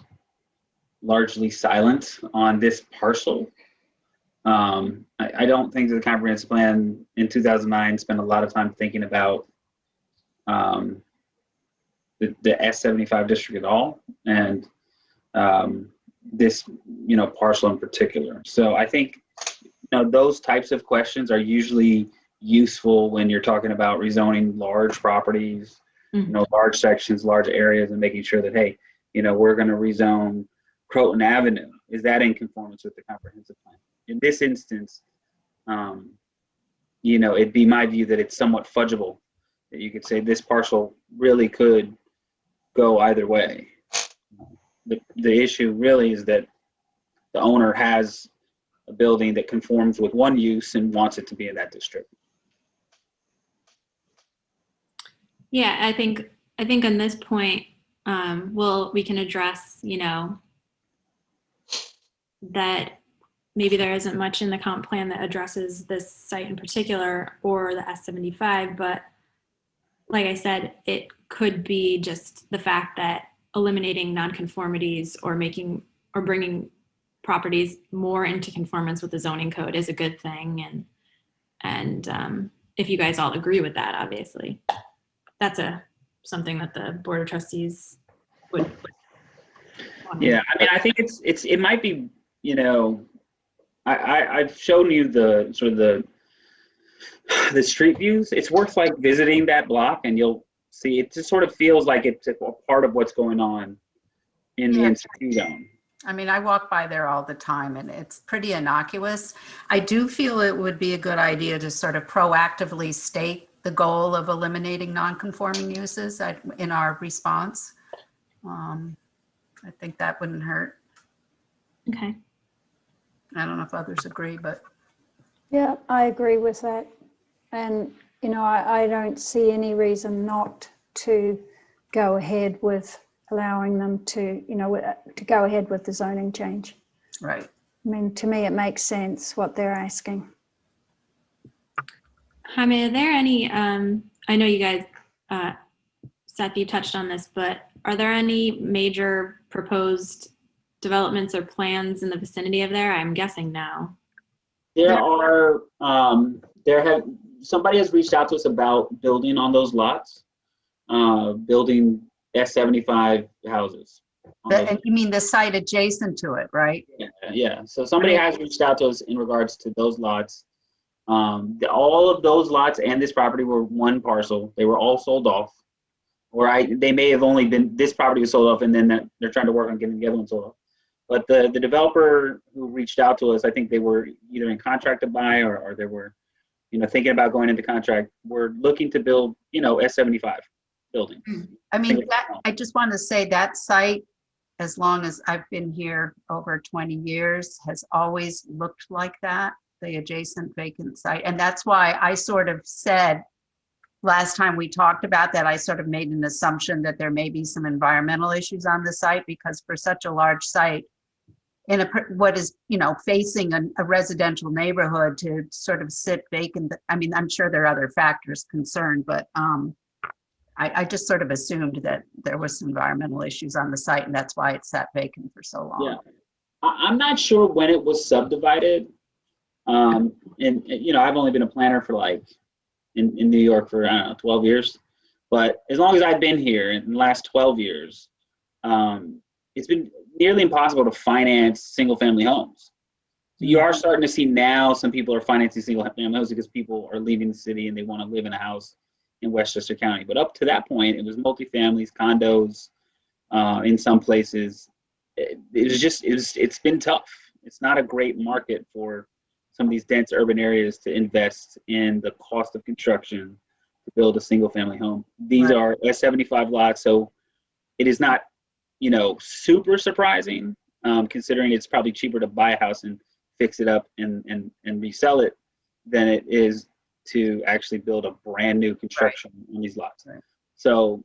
largely silent on this parcel. I don't think the comprehensive plan in 2009 spent a lot of time thinking about the S75 district at all, and this parcel in particular. So I think those types of questions are usually useful when you're talking about rezoning large properties, large sections, large areas, and making sure that, hey, we're going to rezone Croton Avenue. Is that in conformance with the comprehensive plan? In this instance, it'd be my view that it's somewhat fudgeable, that you could say this parcel really could go either way. The issue really is that the owner has a building that conforms with one use and wants it to be in that district. Yeah, I think on this point, we can address, that maybe there isn't much in the comp plan that addresses this site in particular or the S75, but like I said, it could be just the fact that eliminating nonconformities or bringing properties more into conformance with the zoning code is a good thing. And if you guys all agree with that, obviously, that's something that the Board of Trustees would. Yeah, I mean, I think it might be, you know, I've shown you the sort of the street views. It's worth like visiting that block, and you'll see it just sort of feels like it's a part of what's going on in the NC zone. I mean, I walk by there all the time and it's pretty innocuous. I do feel it would be a good idea to sort of proactively state the goal of eliminating non-conforming uses in our response. I think that wouldn't hurt. Okay. I don't know if others agree, but. Yeah, I agree with that. And, you know, I don't see any reason not to go ahead with allowing them to, you know, to go ahead with the zoning change. Right. I mean, to me, it makes sense what they're asking. Jaime, are there any, I know you guys, Seth, you touched on this, but are there any major proposed developments or plans in the vicinity of there? I'm guessing no. There are, somebody has reached out to us about building on those lots, building S75 houses. And you mean the site adjacent to it, right? Yeah. So somebody has reached out to us in regards to those lots. All of those lots and this property were one parcel. They were all sold off. Or they may have only been, this property was sold off and then they're trying to work on getting the other one sold off. But the developer who reached out to us, I think they were either in contract to buy or they were, you know, thinking about going into contract. We're looking to build, you know, S75 buildings. I mean, I just want to say that site, as long as I've been here over 20 years, has always looked like that, the adjacent vacant site. And that's why I sort of said, last time we talked about that, I sort of made an assumption that there may be some environmental issues on the site, because for such a large site, in what is, you know, facing a residential neighborhood, to sort of sit vacant. I mean, I'm sure there are other factors concerned, but I just sort of assumed that there was some environmental issues on the site, and that's why it sat vacant for so long. Yeah, I'm not sure when it was subdivided. And you know, I've only been a planner for like in New York for, I don't know, 12 years. But as long as I've been here in the last 12 years, it's been nearly impossible to finance single family homes. So you are starting to see now some people are financing single family homes because people are leaving the city and they want to live in a house in Westchester County. But up to that point, it was multifamilies, condos, in some places. It's been tough. It's not a great market for some of these dense urban areas to invest in the cost of construction to build a single family home. These are S75 lots, so it is not, you know, super surprising, considering it's probably cheaper to buy a house and fix it up and resell it than it is to actually build a brand new construction on these lots. So,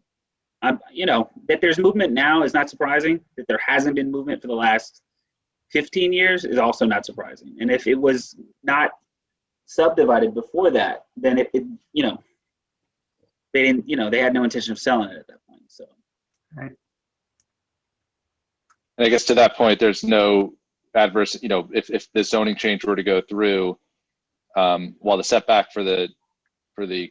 you know, that there's movement now is not surprising. That there hasn't been movement for the last 15 years is also not surprising. And if it was not subdivided before that, then it you know, they didn't, you know, they had no intention of selling it at that point. So, right. And I guess to that point, there's no adverse, you know, if the zoning change were to go through, while the setback for the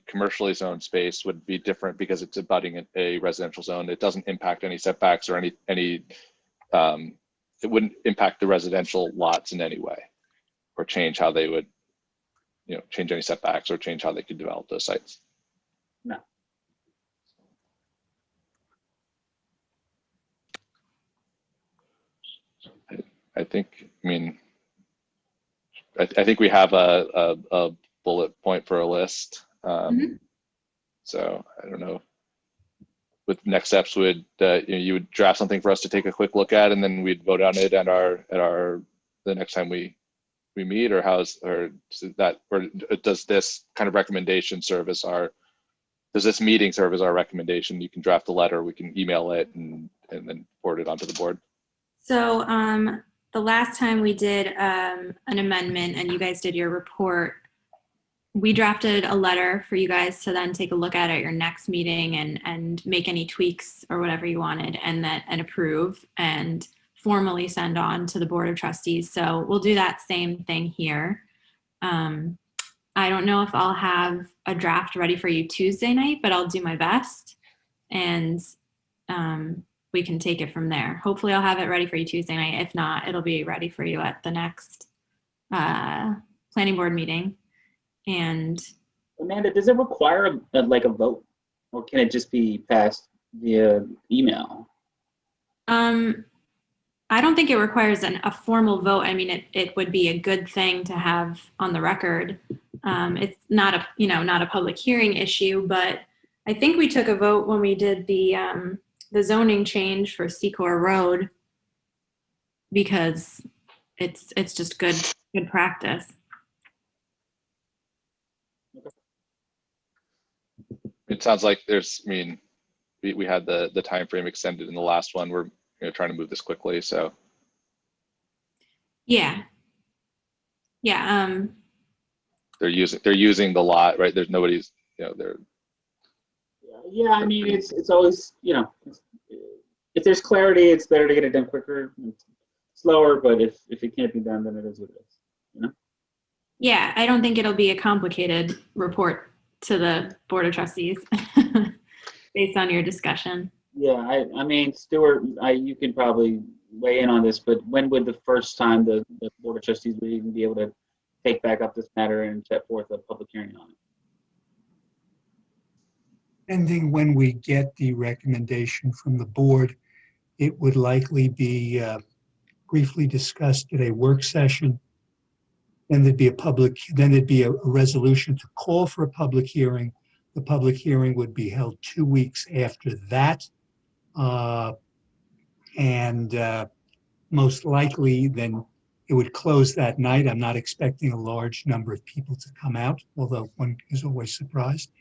commercially zoned space would be different because it's abutting a residential zone, it doesn't impact any setbacks or any it wouldn't impact the residential lots in any way or change how they would, you know, change any setbacks or change how they could develop those sites. No. I think, I mean, I think we have a bullet point for a list. So I don't know. With next steps, would you know, you would draft something for us to take a quick look at, and then we'd vote on it at the next time we meet, or does this kind of recommendation serve as does this meeting serve as our recommendation? You can draft a letter, we can email it, and then forward it onto the board. So the last time we did an amendment and you guys did your report, we drafted a letter for you guys to then take a look at your next meeting and make any tweaks or whatever you wanted and approve and formally send on to the Board of Trustees. So we'll do that same thing here. I don't know if I'll have a draft ready for you Tuesday night, but I'll do my best, and we can take it from there. Hopefully I'll have it ready for you Tuesday night. If not, it'll be ready for you at the next planning board meeting. And Amanda, does it require like a vote, or can it just be passed via email? I don't think it requires a formal vote. I mean, it would be a good thing to have on the record. It's not a public hearing issue, but I think we took a vote when we did the zoning change for Secor Road because it's just good practice. It sounds like we had the time frame extended in the last one. We're trying to move this quickly, so. Yeah. They're using the lot, right? There's nobody's, they're. Yeah, I mean, it's always, if there's clarity, it's better to get it done quicker, slower, but if it can't be done, then it is what it is, Yeah, I don't think it'll be a complicated report to the Board of Trustees based on your discussion. Yeah, I mean, Stuart, you can probably weigh in on this, but when would the first time the Board of Trustees would even be able to take back up this matter and set forth a public hearing on it? Depending when we get the recommendation from the board, it would likely be briefly discussed at a work session. Then there'd be a resolution to call for a public hearing. The public hearing would be held 2 weeks after that. Most likely then it would close that night. I'm not expecting a large number of people to come out, although one is always surprised.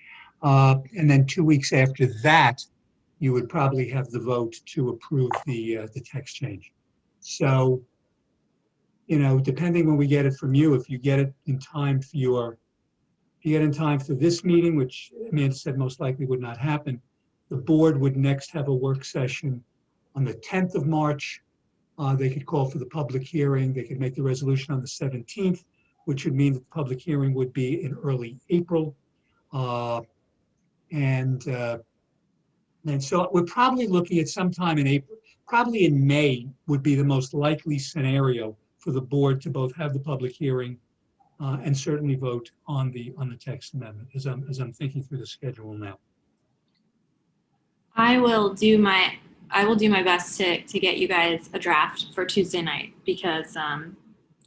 And then 2 weeks after that, you would probably have the vote to approve the text change. So, depending when we get it from you, if you get it in time for this meeting, which Amanda said most likely would not happen, the board would next have a work session on the 10th of March. They could call for the public hearing. They could make the resolution on the 17th, which would mean that the public hearing would be in early April. And so we're probably looking at sometime in April, probably in May would be the most likely scenario for the board to both have the public hearing and certainly vote on the text amendment as I'm thinking through the schedule now. I will do my best to get you guys a draft for Tuesday night because I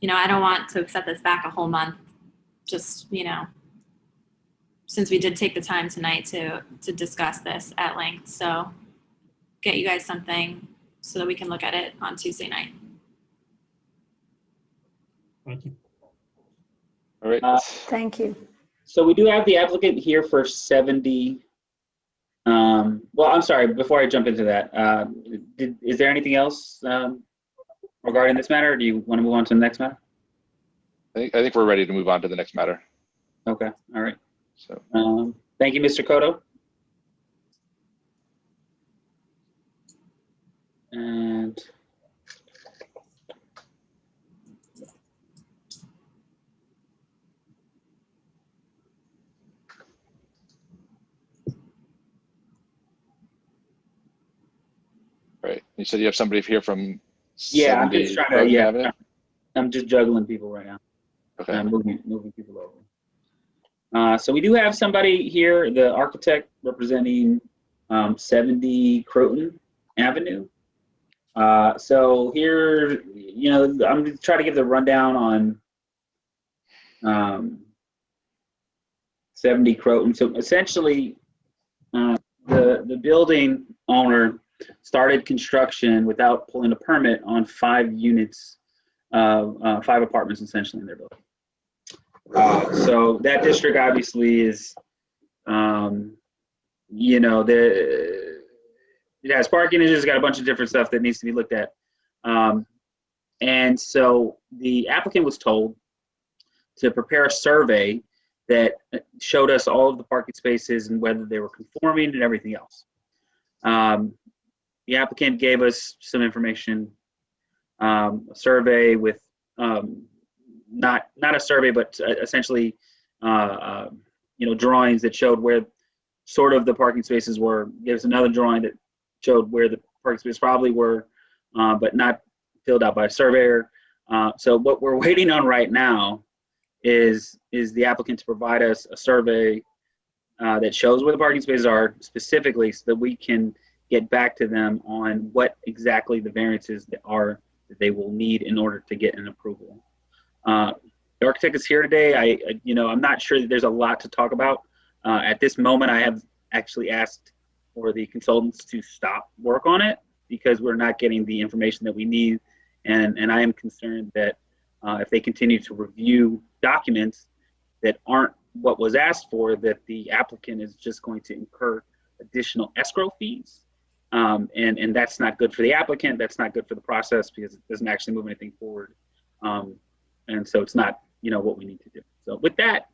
don't want to set this back a whole month. Just since we did take the time tonight to discuss this at length, so get you guys something so that we can look at it on Tuesday night. Thank you. All right. Thank you. So we do have the applicant here for 70. Well, I'm sorry, before I jump into that, is there anything else regarding this matter, or do you want to move on to the next matter? I think we're ready to move on to the next matter. Okay, all right. So Thank you, Mr. Cotto. And right. You said you have somebody here from. yeah, I'm just trying to. Yeah, Avenue? I'm just juggling people right now. Okay. I'm moving people over. So we do have somebody here, the architect representing 70 Croton Avenue. So here, I'm going to try to give the rundown on 70 Croton. So essentially, the building owner started construction without pulling a permit on 5 units, 5 apartments essentially in their building. So that district obviously is, it has parking issues, it's got a bunch of different stuff that needs to be looked at. And so the applicant was told to prepare a survey that showed us all of the parking spaces and whether they were conforming and everything else. The applicant gave us some information, a survey with, not a survey, but essentially, drawings that showed where sort of the parking spaces were. Gave us another drawing that showed where the parking spaces probably were, but not filled out by a surveyor. So what we're waiting on right now is the applicant to provide us a survey that shows where the parking spaces are specifically, so that we can get back to them on what exactly the variances that they will need in order to get an approval. The architect is here today. I'm not sure that there's a lot to talk about. At this moment, I have actually asked for the consultants to stop work on it because we're not getting the information that we need. And I am concerned that if they continue to review documents that aren't what was asked for, that the applicant is just going to incur additional escrow fees. And that's not good for the applicant. That's not good for the process because it doesn't actually move anything forward. And so it's not, what we need to do. So with that,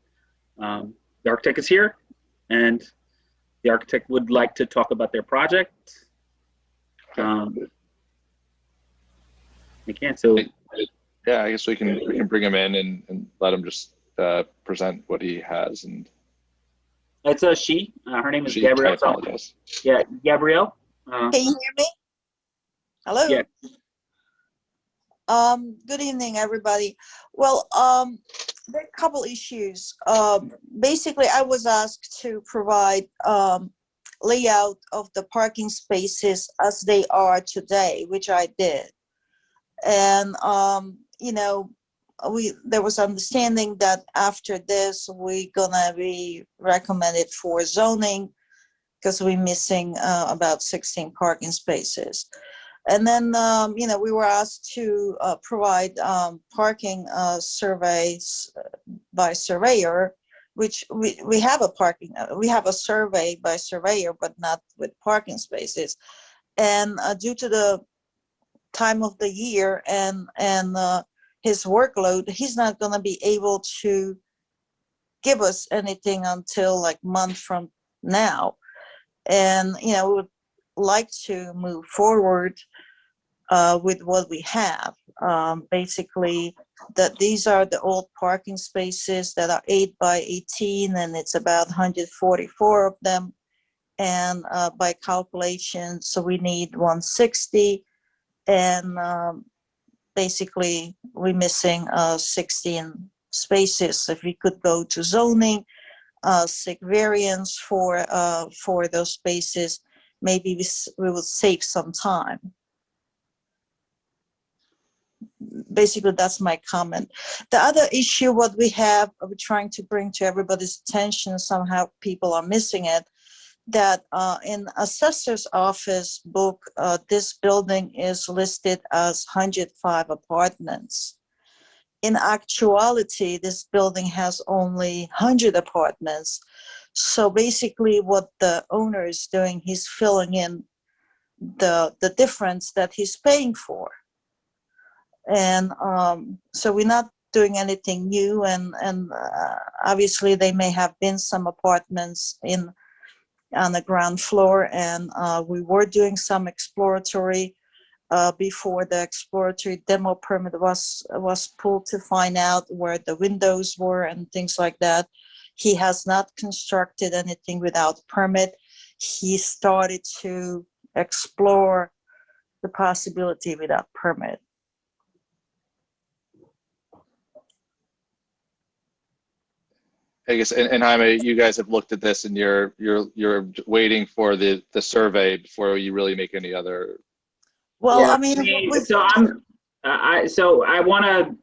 the architect is here, and the architect would like to talk about their project. They can. So yeah, I guess we can bring him in and let him just present what he has. And it's a she. Her name is she, Gabrielle. I apologize. Yeah, Gabrielle. Can you hear me? Hello. Yeah. Good evening, everybody. Well, there are a couple issues. Basically, I was asked to provide layout of the parking spaces as they are today, which I did. And there was understanding that after this, we're gonna be recommended for zoning because we're missing about 16 parking spaces. And then, we were asked to provide parking surveys by surveyor, which we have we have a survey by surveyor, but not with parking spaces. And due to the time of the year and his workload, he's not going to be able to give us anything until like month from now. And, we would like to move forward with what we have. Basically, that these are the old parking spaces that are 8 by 18, and it's about 144 of them. And by calculation, so we need 160. And basically, we're missing 16 spaces. If we could go to zoning, seek variance for those spaces, maybe we will save some time. Basically, that's my comment. The other issue, what we're trying to bring to everybody's attention, somehow people are missing it, that in assessor's office book, this building is listed as 105 apartments. In actuality, this building has only 100 apartments. So basically what the owner is doing, he's filling in the difference that he's paying for. And so we're not doing anything new. And obviously there may have been some apartments on the ground floor, and we were doing some exploratory before the exploratory demo permit was pulled to find out where the windows were and things like that. He has not constructed anything without permit. He started to explore the possibility without permit. I guess, and Jaime, you guys have looked at this, and you're waiting for the survey before you really make any other. Well, yeah, I mean, I want to,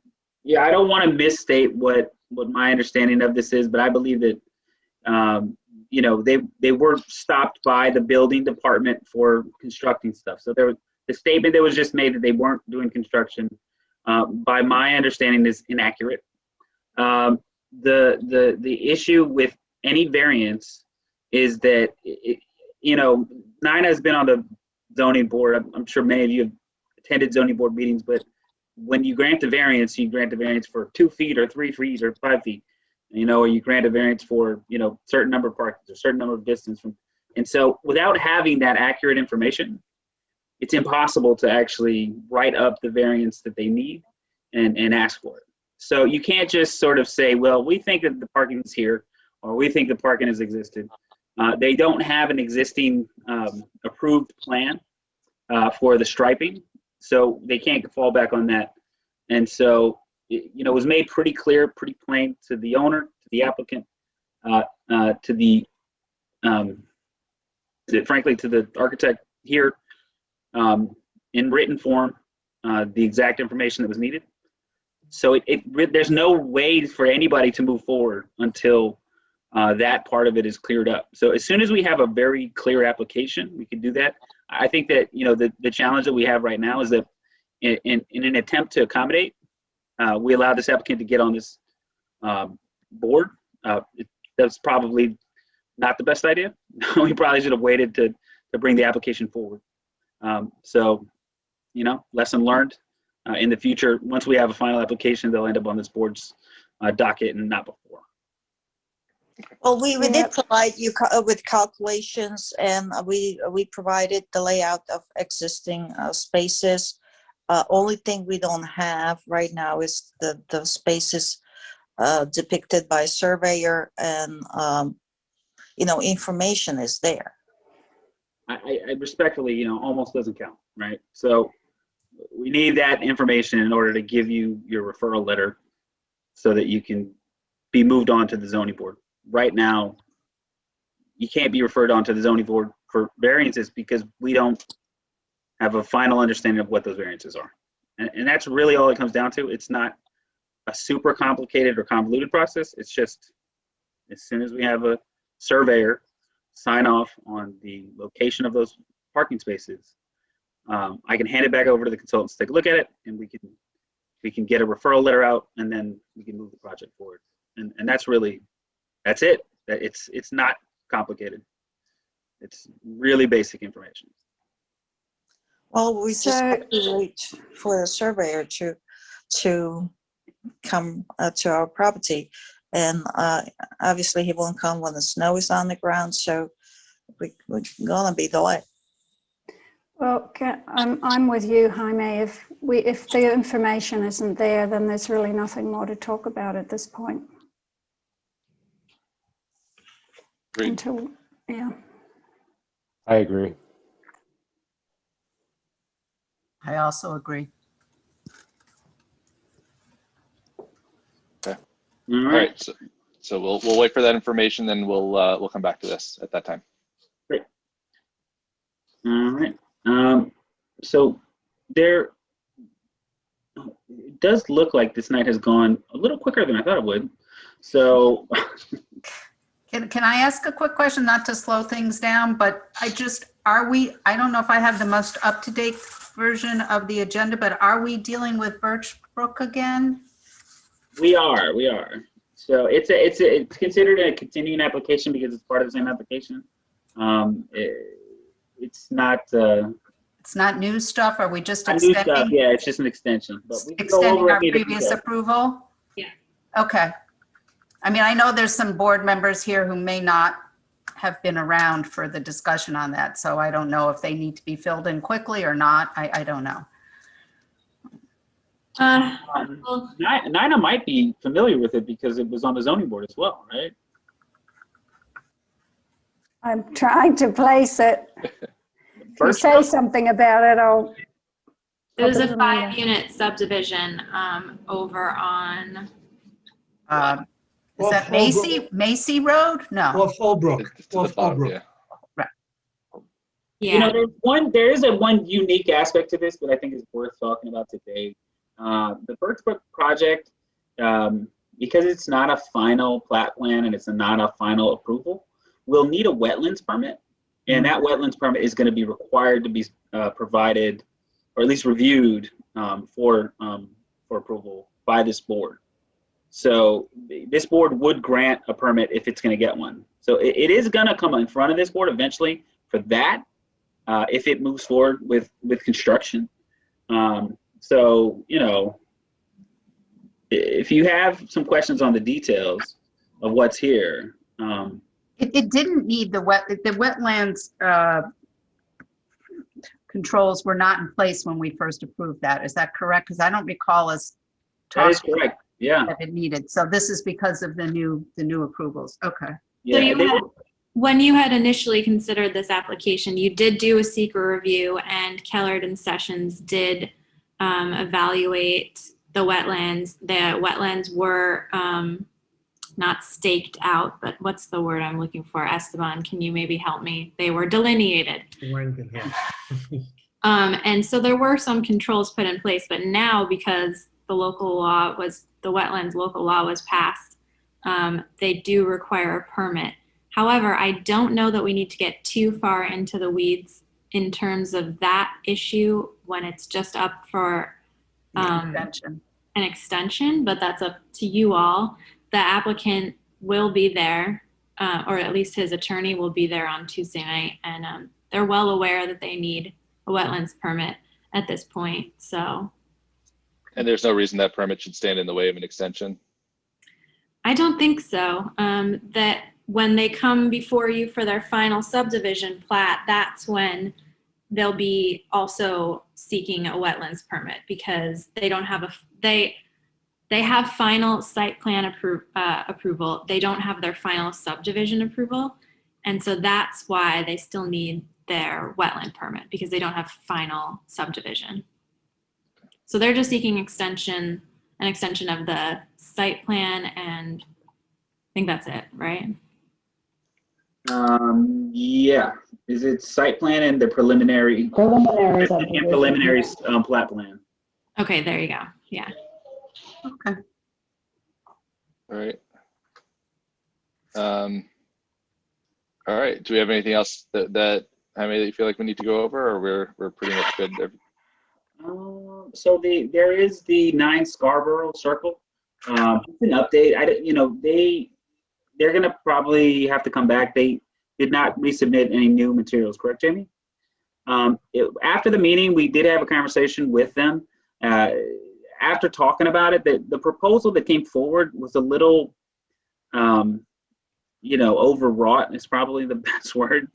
I don't want to misstate what my understanding of this is, but I believe that, they were stopped by the building department for constructing stuff. So the statement that was just made that they weren't doing construction, by my understanding, is inaccurate. The issue with any variance is that, Nina has been on the zoning board. I'm sure many of you have attended zoning board meetings, but when you grant the variance, you grant the variance for 2 feet or 3 feet or 5 feet. or you grant a variance for, certain number of parking or certain number of distance from. And so without having that accurate information, it's impossible to actually write up the variance that they need and ask for it. So you can't just sort of say, well, we think that the parking is here, or we think the parking has existed. They don't have an existing approved plan for the striping, so they can't fall back on that. And so, it was made pretty clear, pretty plain to the owner, to the applicant, frankly, to the architect here, in written form, the exact information that was needed. So there's no way for anybody to move forward until that part of it is cleared up. So as soon as we have a very clear application, we can do that. I think that, the challenge that we have right now is that in an attempt to accommodate, we allowed this applicant to get on this board. That's probably not the best idea. We probably should have waited to bring the application forward. So, lesson learned. In the future, once we have a final application, they'll end up on this board's docket and not before. Well, we did provide you with calculations, and we provided the layout of existing spaces. Only thing we don't have right now is the spaces depicted by surveyor, and information is there. I respectfully, almost doesn't count, right? So we need that information in order to give you your referral letter so that you can be moved on to the zoning board. Right now, you can't be referred on to the zoning board for variances because we don't have a final understanding of what those variances are. And that's really all it comes down to. It's not a super complicated or convoluted process. It's just as soon as we have a surveyor sign off on the location of those parking spaces, I can hand it back over to the consultants to take a look at it, and we can get a referral letter out, and then we can move the project forward. And that's it. It's not complicated. It's really basic information. Well, we just have to wait for the surveyor to come to our property, and obviously he won't come when the snow is on the ground, so we're gonna be delayed. Well, I'm with you, Jaime. If the information isn't there, then there's really nothing more to talk about at this point. Great. I agree. I also agree. Okay. All right. So we'll wait for that information, then we'll come back to this at that time. Great. All right. So it does look like this night has gone a little quicker than I thought it would. So Can I ask a quick question, not to slow things down, but I don't know if I have the most up-to-date version of the agenda, but are we dealing with Birch Brook again? We are. So it's considered a continuing application because it's part of the same application. It's not. It's not new stuff. Are we just new stuff? extending? Yeah, it's just an extension. But we can go Extending over our it previous approval? Yeah. Okay. I mean, I know there's some board members here who may not have been around for the discussion on that, so I don't know if they need to be filled in quickly or not. I don't know. Well, Nina might be familiar with it because it was on the zoning board as well, right? I'm trying to place it. If you First say one? something about it, I'll. it was a remember. 5-unit subdivision over on. Is that Macy Road? No. Off Holbrook. It's to the bottom, yeah. Yeah. There is one unique aspect to this that I think is worth talking about today. The Birch Brook project, because it's not a final plat plan and it's not a final approval, will need a wetlands permit. And that wetlands permit is going to be required to be provided, or at least reviewed for approval by this board. So this board would grant a permit if it's going to get one. So it is going to come in front of this board eventually for that, if it moves forward with construction. So, if you have some questions on the details, of what's here. It didn't need the wetlands controls were not in place when we first approved that. Is that correct? Because I don't recall us That is talking correct. Yeah. that it needed. So this is because of the new approvals. Okay. Yeah. you they had- were- When you had initially considered this application, you did do a seeker review, and Kellard and Sessions did evaluate the wetlands. The wetlands were not staked out, but what's the word I'm looking for? Esteban, can you maybe help me? They were delineated. And so there were some controls put in place, but now because the wetlands local law was passed, they do require a permit. However, I don't know that we need to get too far into the weeds in terms of that issue when it's just up for an extension, but that's up to you all. The applicant will be there, or at least his attorney will be there on Tuesday night, and they're well aware that they need a wetlands permit at this point, so. And there's no reason that permit should stand in the way of an extension? I don't think so. That when they come before you for their final subdivision plat, that's when they'll be also seeking a wetlands permit, because they don't have they have final site plan approval. They don't have their final subdivision approval. And so that's why they still need their wetland permit, because they don't have final subdivision. So they're just seeking an extension of the site plan, and I think that's it, right? Yeah. Is it site plan and the preliminary? Preliminary Preliminary plat plan. Okay, there you go. Yeah. Okay. All right. All right. Do we have anything else that Jaime, that you feel like we need to go over, or we're pretty much good? So there is the 9 Scarborough Circle. Just an update. They're gonna probably have to come back. They did not resubmit any new materials, correct, Jamie? After the meeting, we did have a conversation with them. After talking about it, the proposal that came forward was a little, overwrought is probably the best word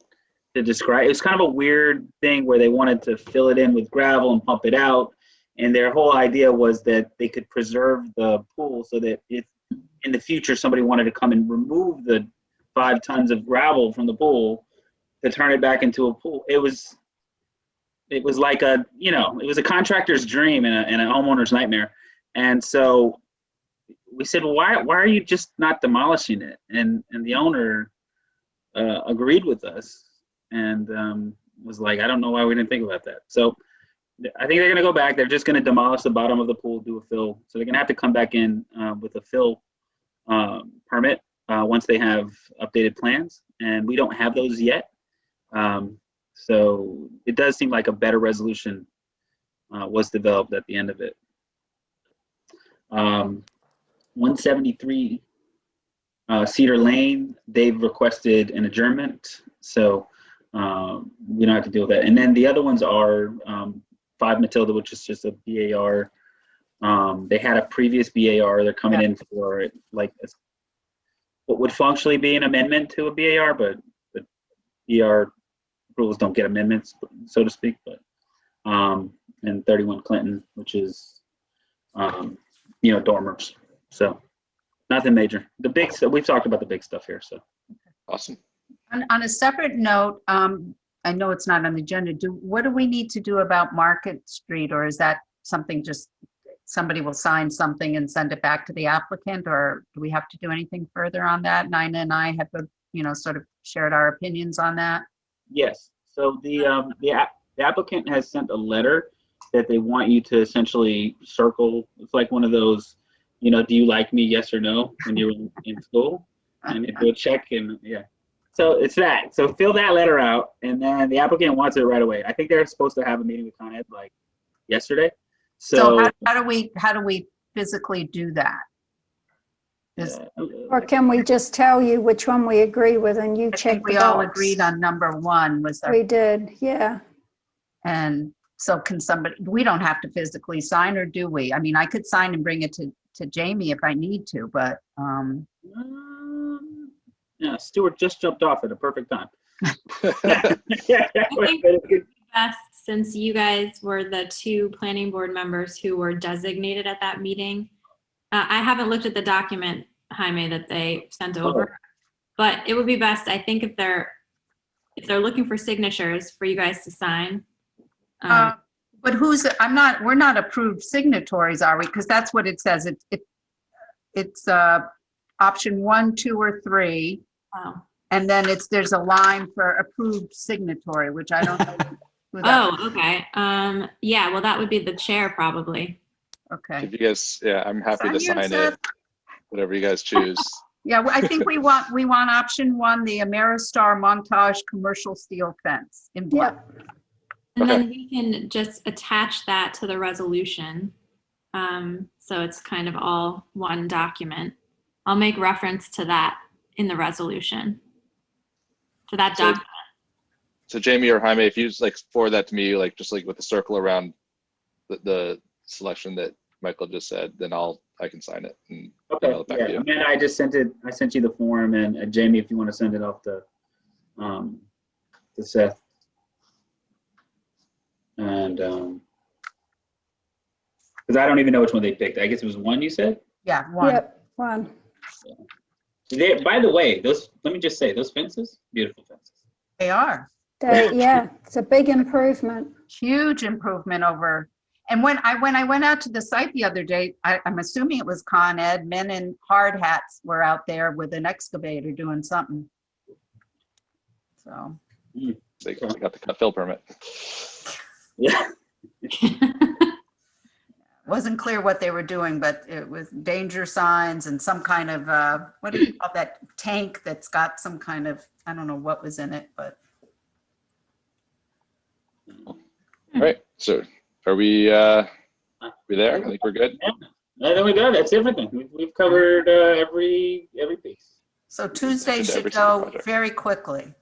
to describe. It was kind of a weird thing where they wanted to fill it in with gravel and pump it out. And their whole idea was that they could preserve the pool so that if in the future somebody wanted to come and remove the 5 tons of gravel from the pool to turn it back into a pool, it was like it was a contractor's dream and a homeowner's nightmare. And so we said, well, why are you just not demolishing it? And the owner agreed with us and was like, I don't know why we didn't think about that. So I think they're going to go back. They're just going to demolish the bottom of the pool, do a fill. So they're going to have to come back in with a fill permit once they have updated plans. And we don't have those yet. So it does seem like a better resolution was developed at the end of it. 173 Cedar Lane, they've requested an adjournment. So we don't have to deal with that. And then the other ones are 5 Matilda, which is just a BAR. They had a previous BAR. They're coming in for like what would functionally be an amendment to a BAR, but the BAR rules don't get amendments, so to speak. But and 31 Clinton, which is dormers. So nothing major. The big stuff, we've talked about the big stuff here. So awesome. On a separate note, I know it's not on the agenda. What do we need to do about Market Street, or is that something just somebody will sign something and send it back to the applicant, or do we have to do anything further on that? Nina and I have, sort of shared our opinions on that. Yes. So the applicant has sent a letter that they want you to essentially circle. It's like one of those, do you like me? Yes or no, when you were in school, and you do a check and yeah. So it's that. So fill that letter out, and then the applicant wants it right away. I think they're supposed to have a meeting with Con Ed like yesterday. So how do we physically do that? Or can we just tell you which one we agree with and you check the box? We all agreed on number 1 was our. We did, yeah. And so can somebody, we don't have to physically sign, or do we? I mean, I could sign and bring it to Jamie if I need to, but. Yeah, Stuart just jumped off at a perfect time. I think it would be best, since you guys were the two planning board members who were designated at that meeting. I haven't looked at the document, Jaime, that they sent over, but it would be best, I think, if they're looking for signatures for you guys to sign. But we're not approved signatories, are we? Because that's what it says. It's option 1, 2, or 3. Wow. And then there's a line for approved signatory, which I don't know. Who that Oh, okay. Yeah, well, that would be the chair probably. Okay. If you guys, yeah, I'm happy to Sign sign yourself. it. Whatever you guys choose. Yeah, well, I think we want option 1, the Ameristar Montage commercial steel fence in black. Yep. And Okay. then we can just attach that to the resolution. So it's kind of all one document. I'll make reference to that in the resolution, to that So- document. So Jamie or Jaime, if you just like forward that to me, like just like with a circle around the selection that Michael just said, then I can sign it and email it back to you. Amanda, I just sent it. I sent you the form, and Jamie, if you want to send it off to Seth. And because I don't even know which one they picked. I guess it was 1, you said? Yeah, 1. Yep, 1. By the way, let me just say, those fences, beautiful fences. They are. Yeah, it's a big improvement. Huge improvement over. And when I went out to the site the other day, I'm assuming it was Con Ed, men in hard hats were out there with an excavator doing something. So. They got the cut fill permit. Yeah. Wasn't clear what they were doing, but it was danger signs and some kind of, what do you call that tank that's got some kind of, I don't know what was in it, but. All right. So are we there? I think we're good. Yeah. I think we're good. That's everything. We've covered every piece. So Tuesday Into every should single go project. very quickly.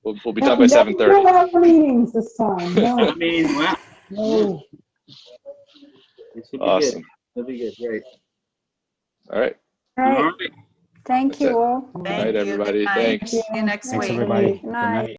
We'll be done by 7:30. No more meetings this time. No, I mean, wow. no. It should be Awesome. good. It'll be good. Great. All right. Uh-huh. Right. All right. Thank That's it. you all. Thank Night, you. everybody. Good night. Thanks. See you next Thanks, week. everybody. Good night.